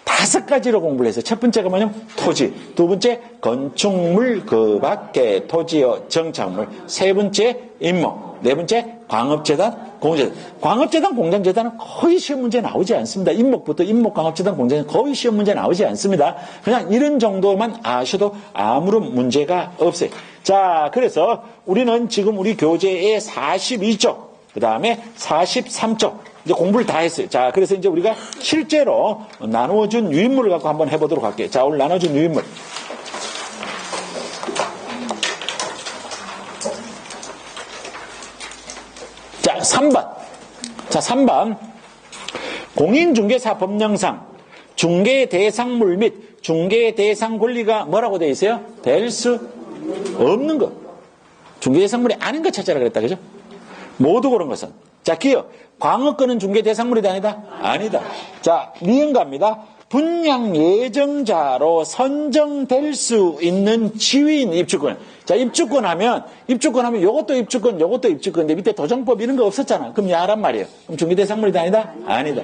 5가지로 공부를 했어요. 첫 번째가 뭐냐면 토지, 두 번째 건축물 그 밖에 토지여 정착물, 세 번째 임목, 네 번째 광업재단, 공장재단. 광업재단, 공장재단은 거의 시험 문제 나오지 않습니다. 임목부터 임목, 광업재단, 공장재단 거의 시험 문제 나오지 않습니다. 그냥 이런 정도만 아셔도 아무런 문제가 없어요. 자, 그래서 우리는 지금 우리 교재의 42쪽, 그 다음에 43쪽, 이제 공부를 다 했어요. 자, 그래서 이제 우리가 실제로 나누어준 유인물을 갖고 한번 해보도록 할게요. 자, 오늘 나눠준 유인물. 자, 3번. 자, 3번. 공인중개사 법령상 중개대상물 및 중개대상 권리가 뭐라고 되어 있어요? 될 수 없는 것. 중개대상물이 아닌 것 찾아라 그랬다. 그죠? 모두 그런 것은. 자, 기억. 광업권은 중개대상물이다 아니다? 아니다. 자, 미연갑니다. 분양 예정자로 선정될 수 있는 지위인 입주권. 자, 입주권 하면 요것도 입주권, 요것도 입주권. 근데 밑에 도정법 이런 거 없었잖아. 그럼 야란 말이에요. 그럼 중개대상물이다 아니다? 아니다.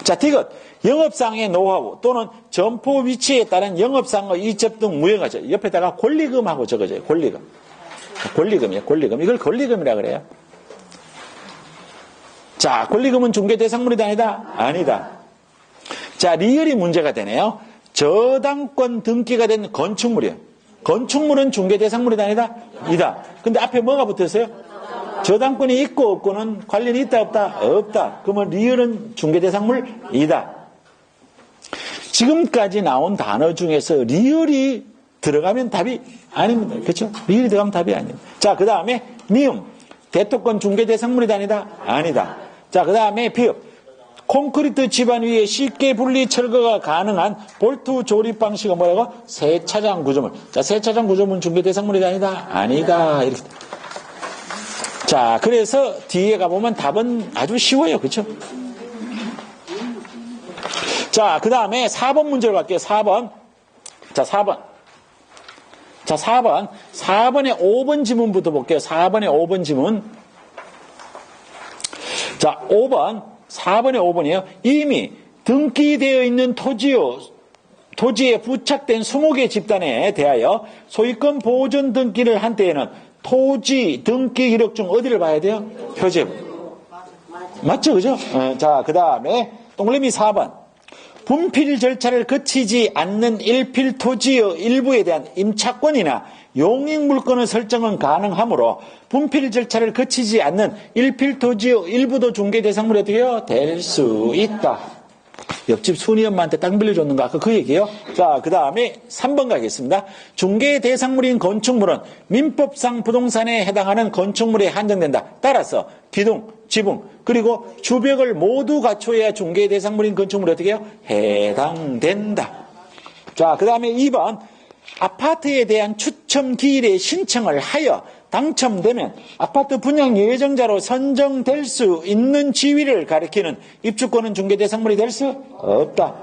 자, 디귿. 영업상의 노하우 또는 점포 위치에 따른 영업상의 이첩 등 무효가죠. 옆에다가 권리금하고 적어져요. 권리금. 권리금이에요. 권리금. 이걸 권리금이라 그래요. 자, 권리금은 중개대상물이다 아니다? 아니다. 자, 리을이 문제가 되네요. 저당권 등기가 된 건축물이에요. 건축물은 중개대상물이다 아니다? 이다. 근데 앞에 뭐가 붙었어요? 저당권이 있고 없고는 관련이 있다 없다? 없다. 그러면 리얼은 중개대상물이다. 지금까지 나온 단어 중에서 리얼이 들어가면 답이 아닙니다. 그렇죠? 리얼이 들어가면 답이 아닙니다. 자, 그 다음에 미음. 대토권 중개대상물이다 아니다? 아니다. 자, 그 다음에 비읍. 콘크리트 집안 위에 쉽게 분리 철거가 가능한 볼트 조립 방식은 뭐라고? 세차장 구조물. 자, 세차장 구조물은 중개대상물이다 아니다? 아니다. 이렇게. 자, 그래서 뒤에 가보면 답은 아주 쉬워요. 그렇죠? 자, 그 다음에 4번 문제로 갈게요. 4번. 자, 4번. 자, 4번. 4번의 5번 지문부터 볼게요. 4번의 5번 지문. 자, 5번. 4번의 5번이에요. 이미 등기되어 있는 토지에 부착된 20개 집단에 대하여 소유권 보존 등기를 한 때에는 토지 등기 이력 중 어디를 봐야 돼요? 표제부. 맞죠? 그죠? 자, 그 다음에 동그라미 4번. 분필 절차를 거치지 않는 일필 토지의 일부에 대한 임차권이나 용익물권의 설정은 가능하므로 분필 절차를 거치지 않는 일필 토지의 일부도 중개대상물이 어떻게 해요? 될 수 있다. 옆집 순이 엄마한테 땅 빌려줬는 거 아까 그 얘기예요. 자, 그 다음에 3번 가겠습니다. 중개대상물인 건축물은 민법상 부동산에 해당하는 건축물에 한정된다. 따라서 기둥, 지붕, 그리고 주벽을 모두 갖춰야 중개대상물인 건축물이 어떻게 해요? 해당된다. 자, 그 다음에 2번. 아파트에 대한 추첨 기일에 신청을 하여 당첨되면 아파트 분양 예정자로 선정될 수 있는 지위를 가리키는 입주권은 중개대상물이 될 수 없다.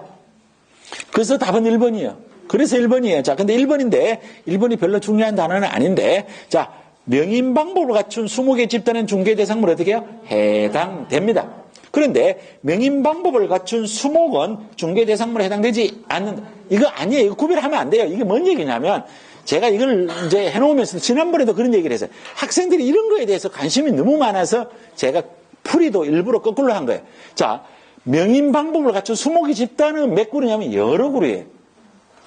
그래서 답은 1번이에요. 그래서 1번이에요. 자, 근데 1번인데 1번이 별로 중요한 단어는 아닌데, 자, 명인 방법을 갖춘 20개 집단은 중개대상물이 어떻게 해요? 해당됩니다. 그런데 명인 방법을 갖춘 수목은 중개대상물에 해당되지 않는다. 이거 아니에요. 이거 구별하면 안 돼요. 이게 뭔 얘기냐면 제가 이걸 이제 해놓으면서 지난번에도 그런 얘기를 했어요. 학생들이 이런 거에 대해서 관심이 너무 많아서 제가 풀이도 일부러 거꾸로 한 거예요. 자, 명인 방법을 갖춘 수목의 집단은 몇 그루냐면 여러 그루예요.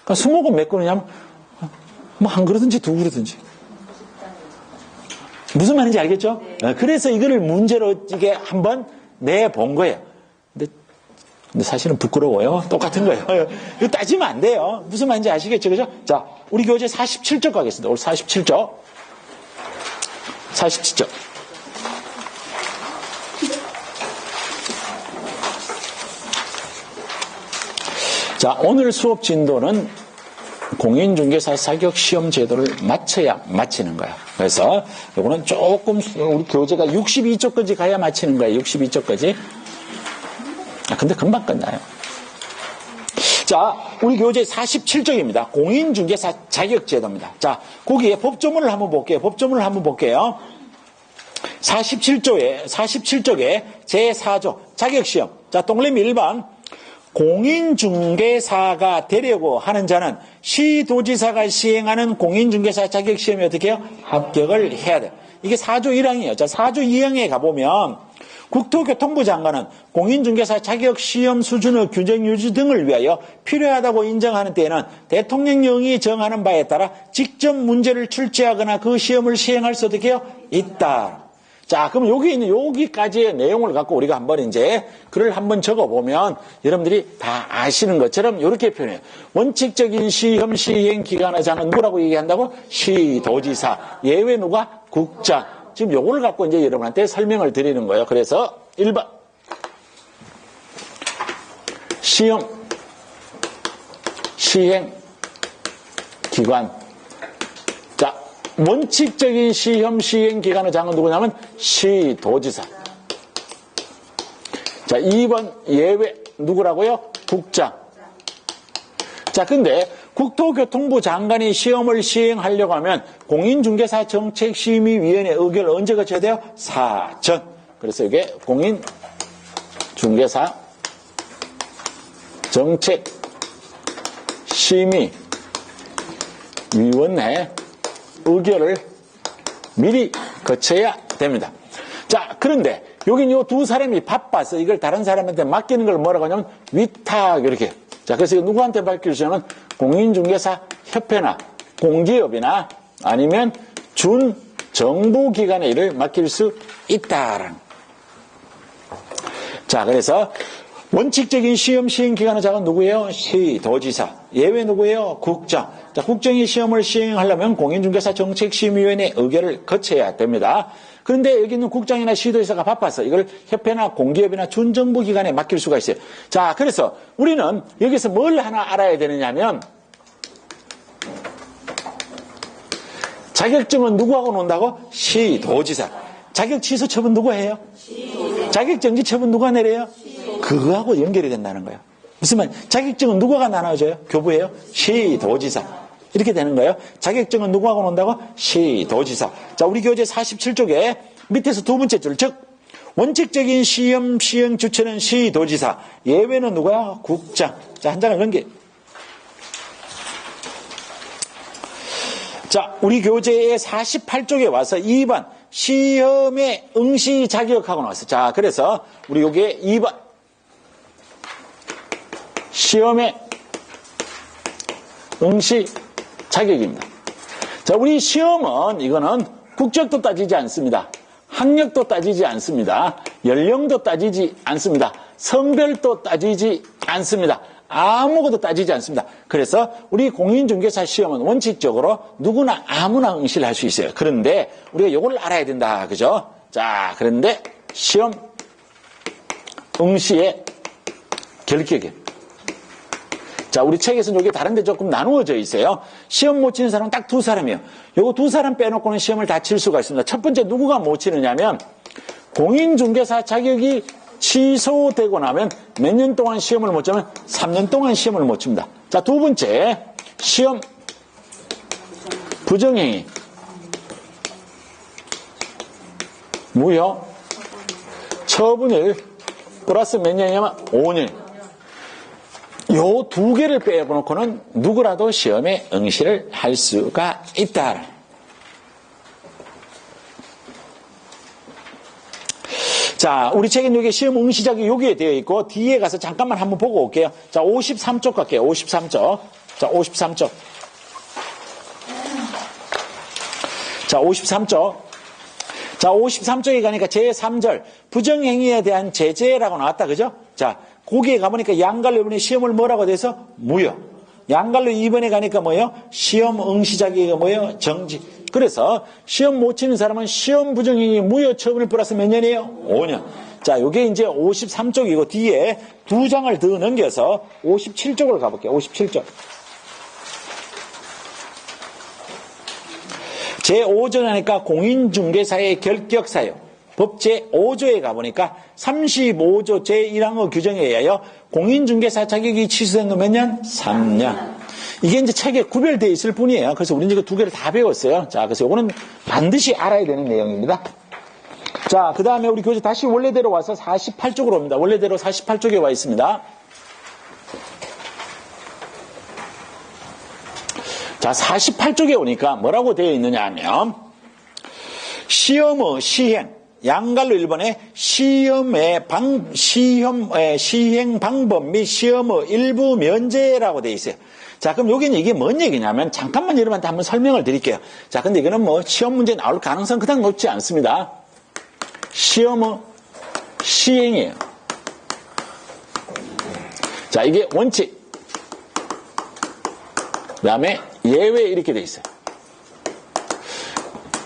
그러니까 수목은 몇 그루냐면 뭐 한 그루든지 두 그루든지. 무슨 말인지 알겠죠? 그래서 이거를 문제로 이게 한번 내본 거예요. 근데 사실은 부끄러워요. 똑같은 거예요. 이거 따지면 안 돼요. 무슨 말인지 아시겠죠? 그죠? 자, 우리 교재 47쪽 가겠습니다. 우리 47쪽. 47쪽. 자, 오늘 수업 진도는 공인중개사 자격 시험 제도를 마쳐야 마치는 거야. 그래서 이거는 조금 우리 교재가 62쪽까지 가야 마치는 거야. 62쪽까지. 근데 금방 끝나요. 자, 우리 교재 47쪽입니다. 공인중개사 자격 제도입니다. 자, 거기에 법조문을 한번 볼게요. 법조문을 한번 볼게요. 47쪽에 제4조 자격 시험. 자, 동그라미 1번. 공인중개사가 되려고 하는 자는 시도지사가 시행하는 공인중개사 자격시험에 어떻게 해요? 합격을 해야 돼요. 이게 4조 1항이에요. 자, 4조 2항에 가보면 국토교통부 장관은 공인중개사 자격시험 수준의 규정 유지 등을 위하여 필요하다고 인정하는 때에는 대통령령이 정하는 바에 따라 직접 문제를 출제하거나 그 시험을 시행할 수 어떻게 해요? 있다. 자, 그럼 여기 있는 여기까지의 내용을 갖고 우리가 한번 이제 글을 한번 적어보면 여러분들이 다 아시는 것처럼 이렇게 표현해요. 원칙적인 시험 시행 기관의 자는 누구라고 얘기한다고? 시도지사. 예외 누가? 국장. 지금 요거를 갖고 이제 여러분한테 설명을 드리는 거예요. 그래서 1번. 시험 시행 기관. 자, 원칙적인 시험 시행 기관의 장은 누구냐면 시도지사. 자, 2번 예외 누구라고요? 국장. 자, 근데 국토교통부 장관이 시험을 시행하려고 하면 공인중개사 정책심의위원회 의결을 언제 거쳐야 돼요? 사전. 그래서 이게 공인중개사 정책심의위원회 의결을 미리 거쳐야 됩니다. 자, 그런데 여기 이 두 사람이 바빠서 이걸 다른 사람한테 맡기는 걸 뭐라고 하냐면 위탁 이렇게 자, 그래서 이거 누구한테 밝힐 수 있냐면 공인중개사 협회나 공기업이나 아니면 준정부기관에 이를 맡길 수 있다라는. 자, 그래서 원칙적인 시험 시행기관의 자가 누구예요? 시도지사. 예외 누구예요? 국정. 자, 국정이 시험을 시행하려면 공인중개사 정책심의위원회 의결을 거쳐야 됩니다. 그런데 여기 있는 국장이나 시도지사가 바빠서 이걸 협회나 공기업이나 준정부기관에 맡길 수가 있어요. 자, 그래서 우리는 여기서 뭘 하나 알아야 되느냐면 자격증은 누구하고 논다고? 시도지사. 자격 취소 처분 누가 해요? 자격 정지 처분 누가 내려요? 그거하고 연결이 된다는 거예요. 무슨 말? 자격증은 누구가 나눠줘요? 교부예요? 시도지사. 이렇게 되는 거예요. 자격증은 누구하고 논다고? 시도지사. 자, 우리 교재 47쪽에 밑에서 두 번째 줄, 즉 원칙적인 시험 시행 주체는 시도지사. 예외는 누구야? 국장. 자, 한 장을 넘겨. 자, 우리 교재의 48쪽에 와서 2번 시험에 응시 자격하고 나왔어요. 자, 그래서 우리 여기에 2번 시험에 응시 자격입니다. 자, 우리 시험은 이거는 국적도 따지지 않습니다. 학력도 따지지 않습니다. 연령도 따지지 않습니다. 성별도 따지지 않습니다. 아무것도 따지지 않습니다. 그래서 우리 공인중개사 시험은 원칙적으로 누구나 아무나 응시를 할 수 있어요. 그런데 우리가 이걸 알아야 된다. 그죠? 자, 그런데 시험 응시의 결격이에요. 자, 우리 책에서는 여기 다른 데 조금 나누어져 있어요. 시험 못 치는 사람은 딱 두 사람이에요. 요거 두 사람 빼놓고는 시험을 다 칠 수가 있습니다. 첫 번째 누구가 못 치느냐면 공인중개사 자격이 취소되고 나면 몇 년 동안 시험을 못 치면 3년 동안 시험을 못 칩니다. 자, 두 번째 시험 부정행위 무효 처분일 플러스 몇 년이냐면 5년. 요 두 개를 빼놓고는 누구라도 시험에 응시를 할 수가 있다. 자, 우리 책엔 여기 시험 응시 자격이 여기에 되어 있고 뒤에 가서 잠깐만 한번 보고 올게요. 자, 53쪽 갈게요. 53쪽. 자, 53쪽. 자, 53쪽. 자, 53쪽에 가니까 제3절 부정행위에 대한 제재라고 나왔다. 그죠? 자, 거기에 가보니까 양갈로 이번에 시험을 뭐라고 돼서 무효. 양갈로 2번에 가니까 뭐예요? 시험 응시 자격이 뭐예요? 정지. 그래서 시험 못 치는 사람은 시험 부정행위 무효 처분을 플러스 몇 년이에요? 5년. 자, 요게 이제 53쪽이고 뒤에 두 장을 더 넘겨서 57쪽으로 가볼게요. 57쪽. 제5조 하니까 공인중개사의 결격사유. 법 제5조에 가보니까 35조 제1항의 규정에 의하여 공인중개사 자격이 취소된 건 몇 년? 3년. 이게 이제 책에 구별되어 있을 뿐이에요. 그래서 우리는 이거 두 개를 다 배웠어요. 자, 그래서 이거는 반드시 알아야 되는 내용입니다. 자, 그 다음에 우리 교재 다시 원래대로 와서 48쪽으로 옵니다. 원래대로 48쪽에 와 있습니다. 자, 48쪽에 오니까 뭐라고 되어 있느냐 하면 시험의 시행, 양갈로 1번에 시행 방법 및 시험의 일부 면제라고 되어 있어요. 자, 그럼 여기는 이게 뭔 얘기냐면 잠깐만 여러분한테 한번 설명을 드릴게요. 자, 근데 이거는 뭐 시험 문제 나올 가능성 그닥 높지 않습니다. 시험의 시행이에요. 자, 이게 원칙. 그 다음에 예외 이렇게 되어 있어요.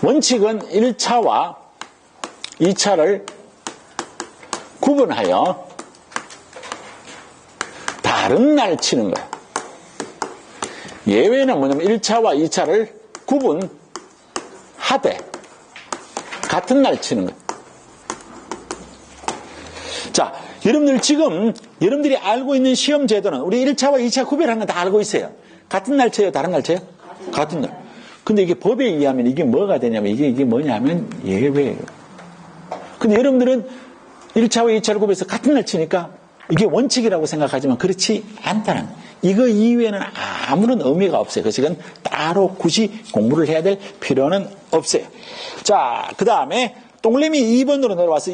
원칙은 1차와 2차를 구분하여 다른 날 치는 거예요. 예외는 뭐냐면 1차와 2차를 구분하되 같은 날 치는 거예요. 자, 여러분들 지금 여러분들이 알고 있는 시험 제도는 우리 1차와 2차 구별하는 거 다 알고 있어요. 같은 날 쳐요? 다른 날 쳐요? 같은 날. 근데 이게 법에 의하면 이게 뭐가 되냐면 이게 뭐냐면 예외예요. 근데 여러분들은 1차와 2차를 구별해서 같은 날 치니까 이게 원칙이라고 생각하지만 그렇지 않다는 거예요. 이거 이외에는 아무런 의미가 없어요. 그래서 이건 따로 굳이 공부를 해야 될 필요는 없어요. 자, 그 다음에 동그라미 2번으로 내려와서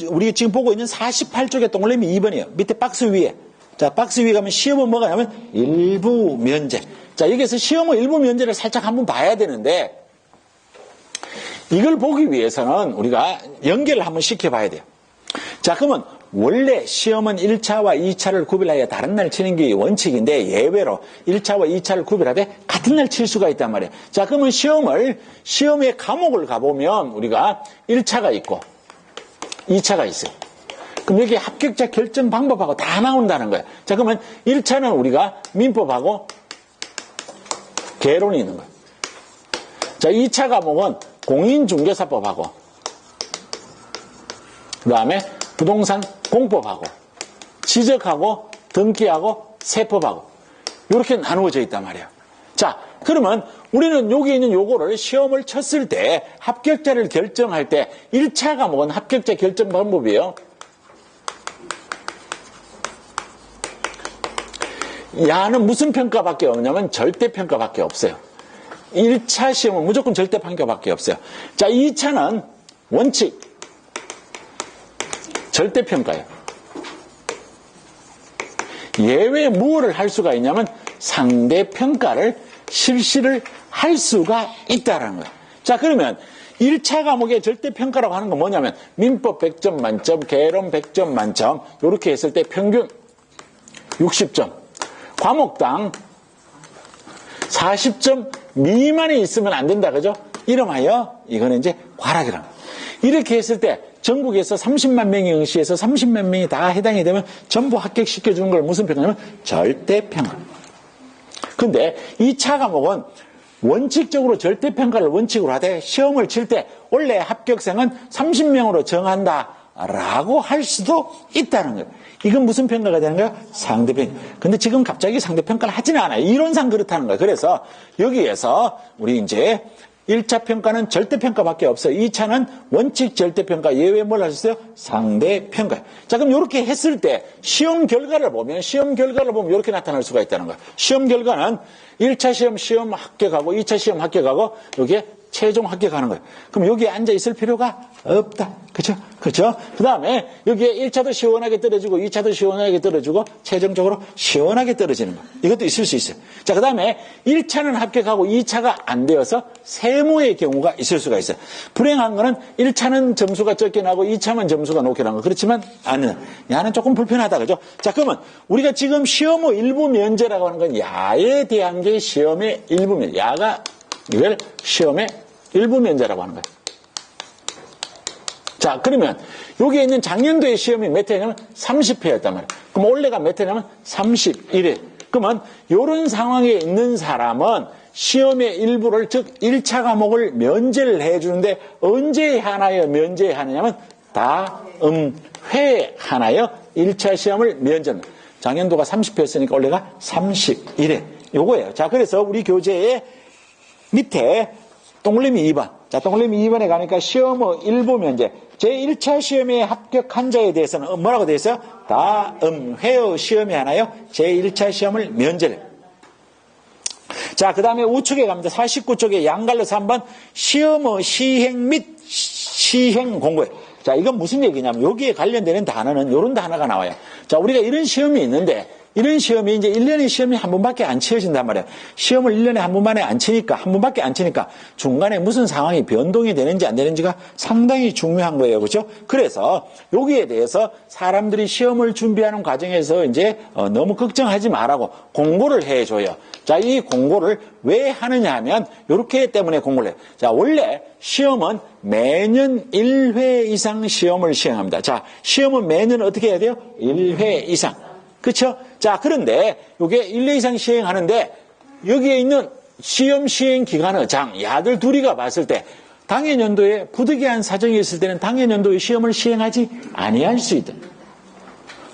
우리가 지금 보고 있는 48쪽의 동그라미 2번이에요. 밑에 박스 위에. 자, 박스 위에 가면 시험은 뭐가 냐면 일부 면제. 자, 여기에서 시험의 일부 면제를 살짝 한번 봐야 되는데, 이걸 보기 위해서는 우리가 연결을 한번 시켜봐야 돼요. 자, 그러면 원래 시험은 1차와 2차를 구별하여 다른 날 치는 게 원칙인데, 예외로 1차와 2차를 구별하되 같은 날 칠 수가 있단 말이에요. 자, 그러면 시험의 과목을 가보면 우리가 1차가 있고 2차가 있어요. 그럼 여기 합격자 결정 방법하고 다 나온다는 거예요. 자, 그러면 1차는 우리가 민법하고 개론이 있는 거예요. 자, 2차 과목은 공인중개사법하고 그 다음에 부동산 공법하고 지적하고 등기하고 세법하고 이렇게 나누어져 있단 말이에요. 자, 그러면 우리는 여기 있는 요거를 시험을 쳤을 때 합격자를 결정할 때 1차 과목은 합격자 결정 방법이에요. 야는 무슨 평가밖에 없냐면 절대평가밖에 없어요. 1차 시험은 무조건 절대평가밖에 없어요. 자, 2차는 원칙 절대평가예요. 예외에 무엇을 할 수가 있냐면 상대평가를 실시를 할 수가 있다는 거예요. 자, 그러면 1차 과목의 절대평가라고 하는 건 뭐냐면 민법 100점 만점, 개론 100점 만점 이렇게 했을 때 평균 60점. 과목당 40점 미만이 있으면 안 된다, 그죠? 이름하여 이거는 이제 과락이라는 거예요. 이렇게 했을 때 전국에서 30만 명이 응시해서 30만 명이 다 해당이 되면 전부 합격시켜주는 걸 무슨 평가냐면 절대평가. 근데 2차 과목은 원칙적으로 절대평가를 원칙으로 하되 시험을 칠 때 원래 합격생은 30명으로 정한다라고 할 수도 있다는 거예요. 이건 무슨 평가가 되는 거예요? 상대평가. 근데 지금 갑자기 상대평가를 하지는 않아요. 이론상 그렇다는 거예요. 그래서 여기에서 우리 이제 1차 평가는 절대평가밖에 없어요. 2차는 원칙 절대평가, 예외 뭘 하셨어요? 상대평가. 자, 그럼 이렇게 했을 때 시험 결과를 보면 이렇게 나타날 수가 있다는 거예요. 시험 결과는 1차 시험 합격하고 2차 시험 합격하고 여기에 최종 합격하는 거예요. 그럼 여기에 앉아 있을 필요가 없다. 그죠? 그죠? 그 다음에 여기에 1차도 시원하게 떨어지고 2차도 시원하게 떨어지고 최종적으로 시원하게 떨어지는 거. 이것도 있을 수 있어요. 자, 그 다음에 1차는 합격하고 2차가 안 되어서 세모의 경우가 있을 수가 있어요. 불행한 거는 1차는 점수가 적게 나고 2차만 점수가 높게 나는 거. 그렇지만 야는 조금 불편하다. 그죠? 자, 그러면 우리가 지금 시험의 일부 면제라고 하는 건 야에 대한 게 시험의 일부 면제. 야가 이걸 시험의 일부 면제라고 하는 거예요. 자, 그러면 여기에 있는 작년도의 시험이 몇 회냐면 30회였단 말이에요. 그럼 올해가 몇 회냐면 31회. 그러면 이런 상황에 있는 사람은 시험의 일부를, 즉 1차 과목을 면제를 해주는데 언제 하나요? 면제하느냐면 다음 회에 하나요? 1차 시험을 면제한다. 작년도가 30회였으니까 올해가 31회. 요거예요. 자, 그래서 우리 교재에 밑에 동그라미 2번. 자, 동그라미 2번에 가니까 시험의 일부 면제. 제1차 시험에 합격한 자에 대해서는 뭐라고 되어 있어요? 다음 회의 시험에 하나요? 제1차 시험을 면제를. 자, 그 다음에 우측에 갑니다. 49쪽에 양갈래서 한번 시험의 시행 및 시행 공고에. 자, 이건 무슨 얘기냐면 여기에 관련되는 단어는 이런 단어가 나와요. 자, 우리가 이런 시험이 있는데 이런 시험이 이제 1년에 시험이 한 번밖에 안 치러진단 말이에요. 시험을 1년에 한 번만에 안 치니까, 한 번밖에 안 치니까 중간에 무슨 상황이 변동이 되는지 안 되는지가 상당히 중요한 거예요. 그렇죠? 그래서 여기에 대해서 사람들이 시험을 준비하는 과정에서 이제 너무 걱정하지 말라고 공고를 해줘요. 자, 이 공고를 왜 하느냐 하면 이렇게 때문에 공고를 해요. 자, 원래 시험은 매년 1회 이상 시험을 시행합니다. 자, 시험은 매년 어떻게 해야 돼요? 1회 이상. 그렇죠? 자, 그런데 이게 1회 이상 시행하는데 여기에 있는 시험 시행 기간의 야들 둘이가 봤을 때 당해 연도에 부득이한 사정이 있을 때는 당해 연도에 시험을 시행하지 아니할 수 있다.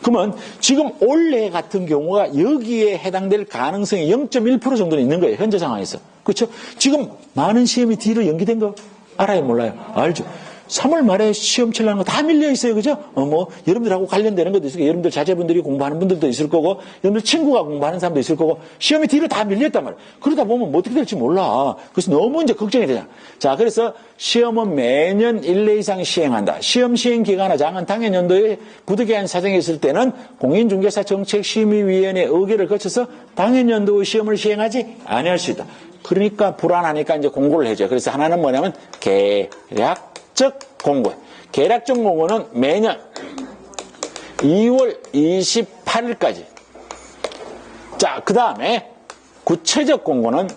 그러면 지금 올해 같은 경우가 여기에 해당될 가능성이 0.1% 정도는 있는 거예요. 현재 상황에서. 그렇죠? 지금 많은 시험이 뒤로 연기된 거 알아요? 몰라요? 알죠? 3월 말에 시험 치려는 거 다 밀려 있어요. 그죠? 여러분들하고 관련되는 것도 있을 거고, 여러분들 자제분들이 공부하는 분들도 있을 거고, 여러분들 친구가 공부하는 사람도 있을 거고, 시험이 뒤로 다 밀렸단 말이에요. 그러다 보면 뭐 어떻게 될지 몰라. 그래서 너무 이제 걱정이 되잖아. 자, 그래서 시험은 매년 1회 이상 시행한다. 시험 시행 기간은 장은 당해년도에 부득이한 사정이 있을 때는 공인중개사 정책심의위원회 의결을 거쳐서 당해년도의 시험을 시행하지 아니할 수 있다. 그러니까 불안하니까 이제 공고를 해줘요. 그래서 하나는 뭐냐면 계략적 공고. 계략적 공고는 매년 2월 28일까지. 자, 그 다음에 구체적 공고는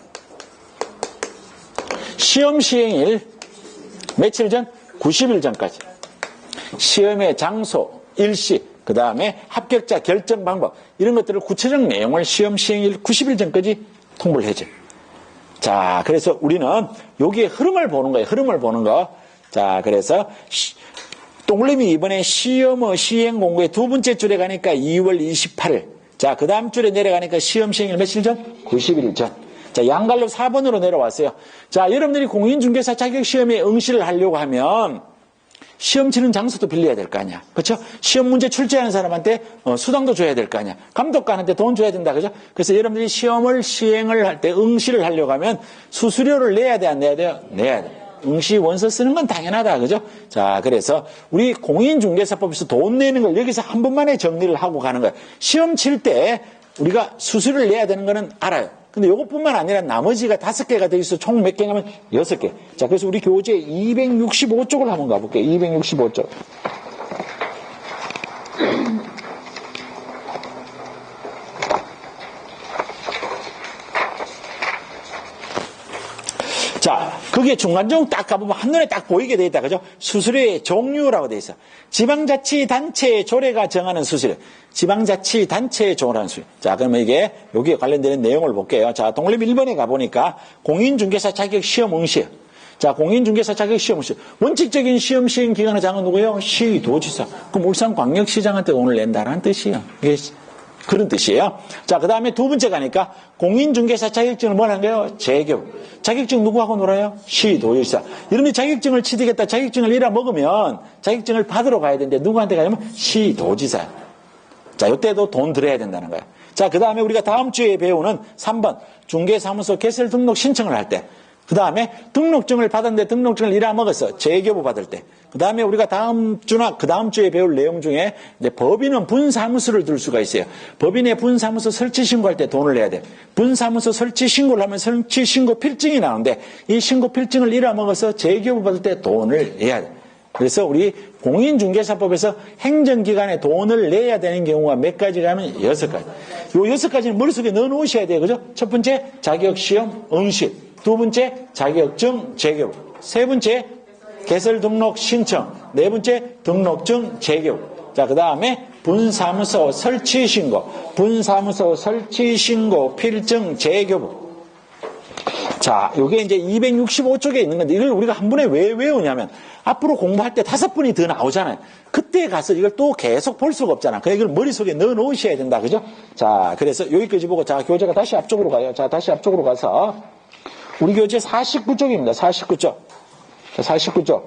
시험 시행일 며칠 전? 90일 전까지. 시험의 장소, 일시, 그 다음에 합격자 결정 방법 이런 것들을 구체적 내용을 시험 시행일 90일 전까지 통보를 해줘요. 자, 그래서 우리는 여기에 흐름을 보는 거예요. 흐름을 보는 거. 자, 그래서 동그라미 이번에 시험의 시행 공고의 두 번째 줄에 가니까 2월 28일. 자, 그 다음 줄에 내려가니까 시험 시행일 며칠 전? 90일 전. 자, 양갈로 4번으로 내려왔어요. 자, 여러분들이 공인중개사 자격시험에 응시를 하려고 하면 시험 치는 장소도 빌려야 될 거 아니야. 그렇죠? 시험 문제 출제하는 사람한테 수당도 줘야 될 거 아니야. 감독관한테 돈 줘야 된다. 그죠? 그래서 여러분들이 시험을 시행을 할 때 응시를 하려고 하면 수수료를 내야 돼, 안 내야 돼요? 내야 돼. 응시 원서 쓰는 건 당연하다. 그죠? 자, 그래서 우리 공인중개사법에서 돈 내는 걸 여기서 한 번만에 정리를 하고 가는 거예요. 시험 칠 때 우리가 수수료를 내야 되는 거는 알아요. 근데 이것뿐만 아니라 나머지가 5개가 돼 있어. 총 몇 개냐면 6개. 자, 그래서 우리 교재 265쪽을 한번 가볼게요. 265쪽. 자, 그게 중간중 딱 가보면 한눈에 딱 보이게 돼 있다. 그죠? 수수료의 종류라고 돼 있어. 지방자치단체의 조례가 정하는 수수료. 지방자치단체의 조례라는 수수료. 자, 그러면 여기에 관련되는 내용을 볼게요. 자, 동립 1번에 가보니까 공인중개사 자격 시험 응시. 자, 공인중개사 자격 시험 응시. 원칙적인 시험 시행 기관의 장은 누구예요? 시도지사. 그럼 울산광역시장한테 돈을 낸다라는 뜻이에요. 이게 그런 뜻이에요. 자, 그 다음에 두 번째 가니까 공인중개사 자격증을 뭘 한대요? 재교. 자격증 누구하고 놀아요? 시도지사. 이런데 자격증을 취득했다, 자격증을 잃어먹으면 자격증을 받으러 가야 되는데 누구한테 가냐면 시도지사. 자, 이때도 돈 들여야 된다는 거예요. 자, 그 다음에 우리가 다음 주에 배우는 3번 중개사무소 개설 등록 신청을 할 때, 그 다음에 등록증을 받았는데 등록증을 잃어먹었어. 재교부 받을 때. 그 다음에 우리가 다음 주나 그 다음 주에 배울 내용 중에 이제 법인은 분사무소를 들 수가 있어요. 법인의 분사무소 설치 신고할 때 돈을 내야 돼. 분사무소 설치 신고를 하면 설치 신고 필증이 나오는데 이 신고 필증을 잃어먹어서 재교부 받을 때 돈을 내야 돼. 그래서 우리 공인중개사법에서 행정기관에 돈을 내야 되는 경우가 몇 가지라면 6가지. 요 6가지는 머릿속에 넣어 놓으셔야 돼요. 그죠? 첫 번째, 자격시험 응시. 두 번째, 자격증 재교부. 세 번째, 개설 등록 신청. 네 번째, 등록증 재교부. 자, 그 다음에 분사무소 설치 신고. 분사무소 설치 신고 필증 재교부. 자, 요게 이제 265쪽에 있는 건데 이걸 우리가 한 번에 왜 외우냐면 앞으로 공부할 때 5분이 더 나오잖아요. 그때 가서 이걸 또 계속 볼 수가 없잖아. 그래서 이걸 머릿속에 넣어 놓으셔야 된다. 그죠? 자, 그래서 여기까지 보고 자, 교재가 다시 앞쪽으로 가요. 자, 다시 앞쪽으로 가서 우리 교재 49쪽입니다. 49쪽. 자, 49쪽.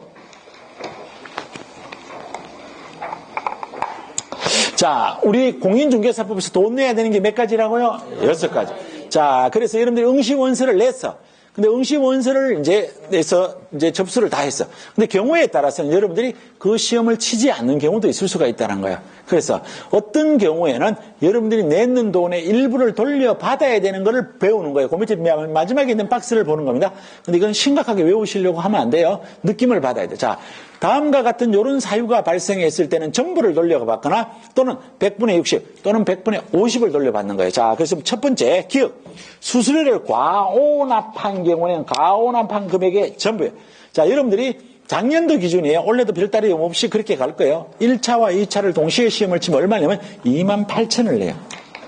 자, 우리 공인중개사법에서 돈 내야 되는 게 몇 가지라고요? 6가지. 자, 그래서 여러분들이 응시원서를 냈어. 근데 응시원서를 내서 접수를 다 했어. 근데 경우에 따라서는 여러분들이 그 시험을 치지 않는 경우도 있을 수가 있다는 거예요. 그래서 어떤 경우에는 여러분들이 내는 돈의 일부를 돌려받아야 되는 것을 배우는 거예요. 그 밑에 마지막에 있는 박스를 보는 겁니다. 근데 이건 심각하게 외우시려고 하면 안 돼요. 느낌을 받아야 돼. 자, 다음과 같은 이런 사유가 발생했을 때는 전부를 돌려받거나 또는 100분의 60 또는 100분의 50을 돌려받는 거예요. 자, 그래서 첫 번째, 기억. 수수료를 과오납한 경우에는 과오납한 금액의 전부예요. 자, 여러분들이 작년도 기준이에요. 올해도 별다른 없이 그렇게 갈 거예요. 1차와 2차를 동시에 시험을 치면 얼마냐면 28,000을 내요.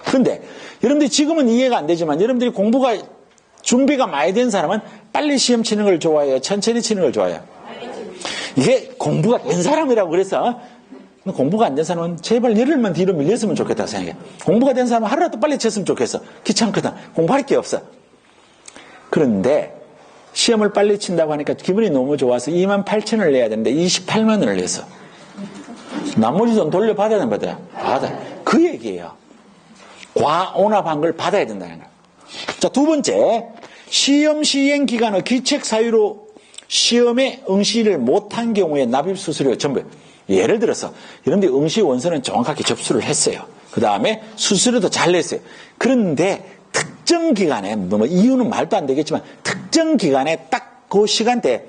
근데 여러분들이 지금은 이해가 안 되지만 여러분들이 공부가 준비가 많이 된 사람은 빨리 시험 치는 걸 좋아해요? 천천히 치는 걸 좋아해요? 이게 공부가 된 사람이라고 그래서 공부가 안 된 사람은 제발 열흘만 뒤로 밀렸으면 좋겠다 생각해. 공부가 된 사람은 하루라도 빨리 쳤으면 좋겠어. 귀찮거든. 공부할 게 없어. 그런데 시험을 빨리 친다고 하니까 기분이 너무 좋아서 28,000원을 내야 되는데 28만 원을 냈어. 나머지 돈 돌려받아야 되는 받아요. 받아. 그 얘기예요. 과온합한 걸 받아야 된다는 거예요. 자, 두 번째, 시험 시행 기간의 기책 사유로 시험에 응시를 못한 경우에 납입 수수료 전부. 예를 들어서 여러분들이 응시 원서는 정확하게 접수를 했어요. 그 다음에 수수료도 잘 냈어요. 그런데 특정 기간에 뭐 이유는 말도 안 되겠지만 특정 기간에 딱 그 시간대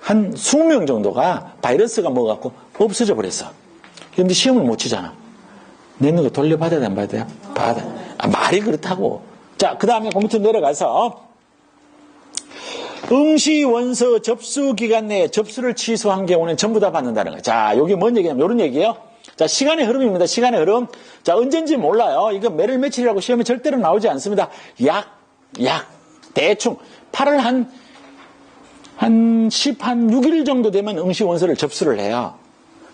한 20명 정도가 바이러스가 먹어갖고 없어져 버렸어. 그런데 시험을 못 치잖아. 내는 거 돌려받아야 안 받아요? 받아. 말이 그렇다고. 자, 그 다음에 그 밑으로 내려가서 응시 원서 접수 기간 내에 접수를 취소한 경우는 전부 다 받는다는 거예요. 자, 여기 뭔 얘기냐면 이런 얘기예요. 자, 시간의 흐름입니다. 시간의 흐름. 자, 언젠지 몰라요. 이거 매일 며칠이라고 시험에 절대로 나오지 않습니다. 대충 8월 한 6일 정도 되면 응시 원서를 접수를 해요.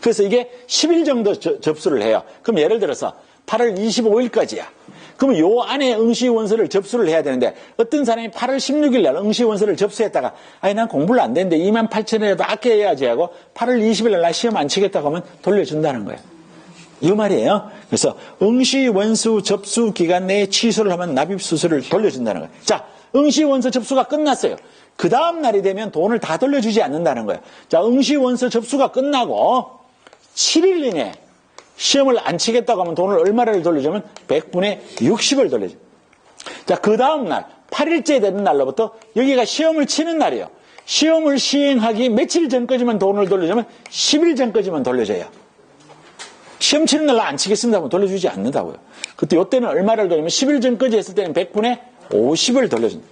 그래서 이게 10일 정도 접수를 해요. 그럼 예를 들어서 8월 25일까지야. 그러면 요 안에 응시 원서를 접수를 해야 되는데 어떤 사람이 8월 16일 날 응시 원서를 접수했다가 아니 난 공부를 안 되는데 28,000원이라도 아껴야지 하고 8월 20일 날 시험 안 치겠다고 하면 돌려준다는 거예요. 이 말이에요. 그래서 응시 원서 접수 기간 내에 취소를 하면 납입 수수료를 돌려준다는 거예요. 자, 응시 원서 접수가 끝났어요. 그 다음 날이 되면 돈을 다 돌려주지 않는다는 거예요. 자, 응시 원서 접수가 끝나고 7일 이내 시험을 안 치겠다고 하면 돈을 얼마를 돌려주면 100분의 60을 돌려줘. 자, 그 다음 날 8일째 되는 날로부터 여기가 시험을 치는 날이에요. 시험을 시행하기 며칠 전까지만 돈을 돌려주면 10일 전까지만 돌려줘요. 시험 치는 날 안 치겠습니다 하면 돌려주지 않는다고요. 그때 요때는 얼마를 돌리면 10일 전까지 했을 때는 100분의 50을 돌려준다.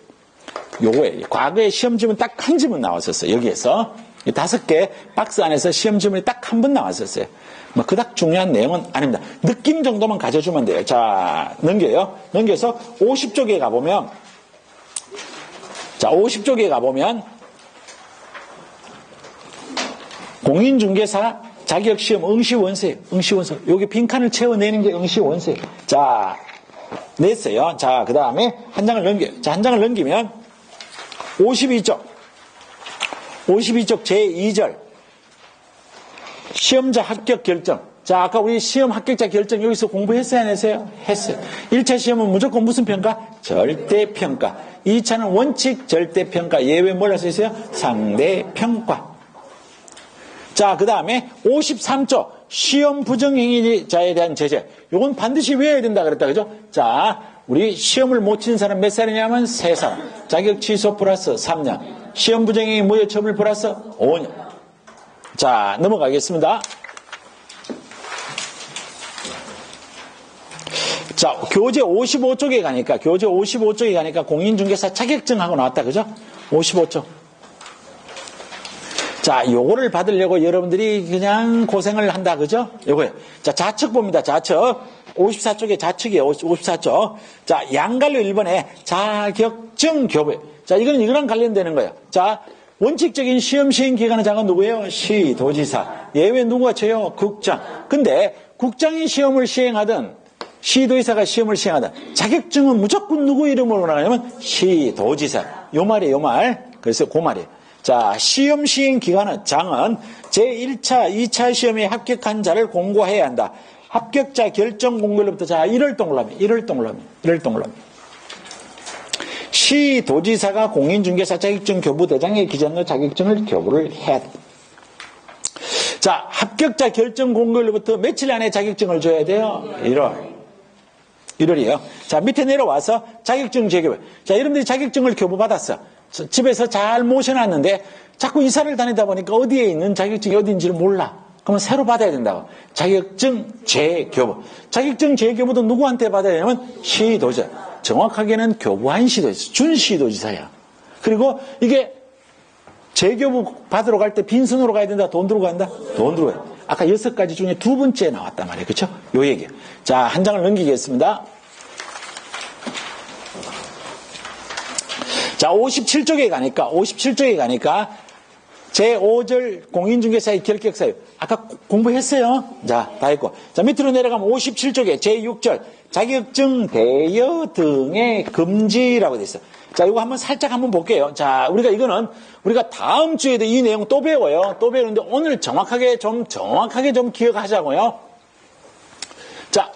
요거에 과거에 시험지문 딱 한 지문 나왔었어요. 여기에서 5개 박스 안에서 시험지문이 딱 한 번 나왔었어요. 뭐 그닥 중요한 내용은 아닙니다. 느낌 정도만 가져주면 돼요. 자, 넘겨요. 넘겨서 50쪽에 가보면, 자, 50쪽에 가보면 공인중개사 자격시험 응시원서예요. 응시원서. 여기 빈칸을 채워내는 게 응시원서예요. 자, 냈어요. 자, 그 다음에 한 장을 넘겨요. 자, 한 장을 넘기면 52쪽 제2절 시험자 합격 결정. 자, 아까 우리 시험 합격자 결정 여기서 공부했어요, 안 했어요? 했어요. 1차 시험은 무조건 무슨 평가? 절대평가. 2차는 원칙 절대평가. 예외 뭐라 써 있어요? 상대평가. 자, 그 다음에 53조 시험 부정행위자에 대한 제재. 요건 반드시 외워야 된다 그랬다, 그죠? 자, 우리 시험을 못 치는 사람 몇 살이냐면 3살. 자격 취소 플러스 3년. 시험 부정행위 무효 처분 플러스 5년. 자, 넘어가겠습니다. 자, 교재 55쪽에 가니까 공인중개사 자격증하고 나왔다, 그죠? 55쪽. 자, 요거를 받으려고 여러분들이 그냥 고생을 한다, 그죠? 요거예요. 자, 좌측 봅니다, 좌측. 54쪽에 좌측이에요, 54쪽. 자, 양갈로 1번에 자격증 교부. 자, 이거랑 관련되는 거예요. 자, 원칙적인 시험 시행 기관의 장은 누구예요? 시도지사. 예외 누구가 쳐요? 국장. 근데 국장이 시험을 시행하든 시도지사가 시험을 시행하든 자격증은 무조건 누구 이름으로 나가냐면 시도지사. 요 말이에요, 요 말. 그래서 그 말이에요. 자, 시험 시행 기관은 장은 제1차, 2차 시험에 합격한 자를 공고해야 한다. 합격자 결정 공고일로부터 자, 1월 동그라미. 시도지사가 공인중개사 자격증 교부대장에 기재한 자격증을 교부를 해야 돼. 자, 합격자 결정 공고일로부터 며칠 안에 자격증을 줘야 돼요? 1월이에요. 자, 밑에 내려와서 자격증 재교부. 자, 여러분들이 자격증을 교부받았어. 집에서 잘 모셔놨는데 자꾸 이사를 다니다 보니까 어디에 있는 자격증이 어딘지를 몰라. 그러면 새로 받아야 된다고. 자격증 재교부. 자격증 재교부도 누구한테 받아야 되냐면 시도지사. 정확하게는 교부한 시도지사. 준시도지사야. 그리고 이게 재교부 받으러 갈 때 빈손으로 가야 된다. 돈 들고 간다. 돈 들고 가야. 아까 6가지 중에 2번째 나왔단 말이에요. 그렇죠? 요 얘기예요. 자, 한 장을 넘기겠습니다. 자, 57쪽에 가니까 제5절 공인중개사의 결격사유. 아까 공부했어요. 자, 다 했고. 자, 밑으로 내려가면 57쪽에 제6절 자격증 대여 등의 금지라고 돼 있어. 자, 이거 한번 살짝 한번 볼게요. 자, 우리가 다음 주에도 이 내용 또 배워요. 또 배우는데 오늘 정확하게 좀 기억하자고요. 자,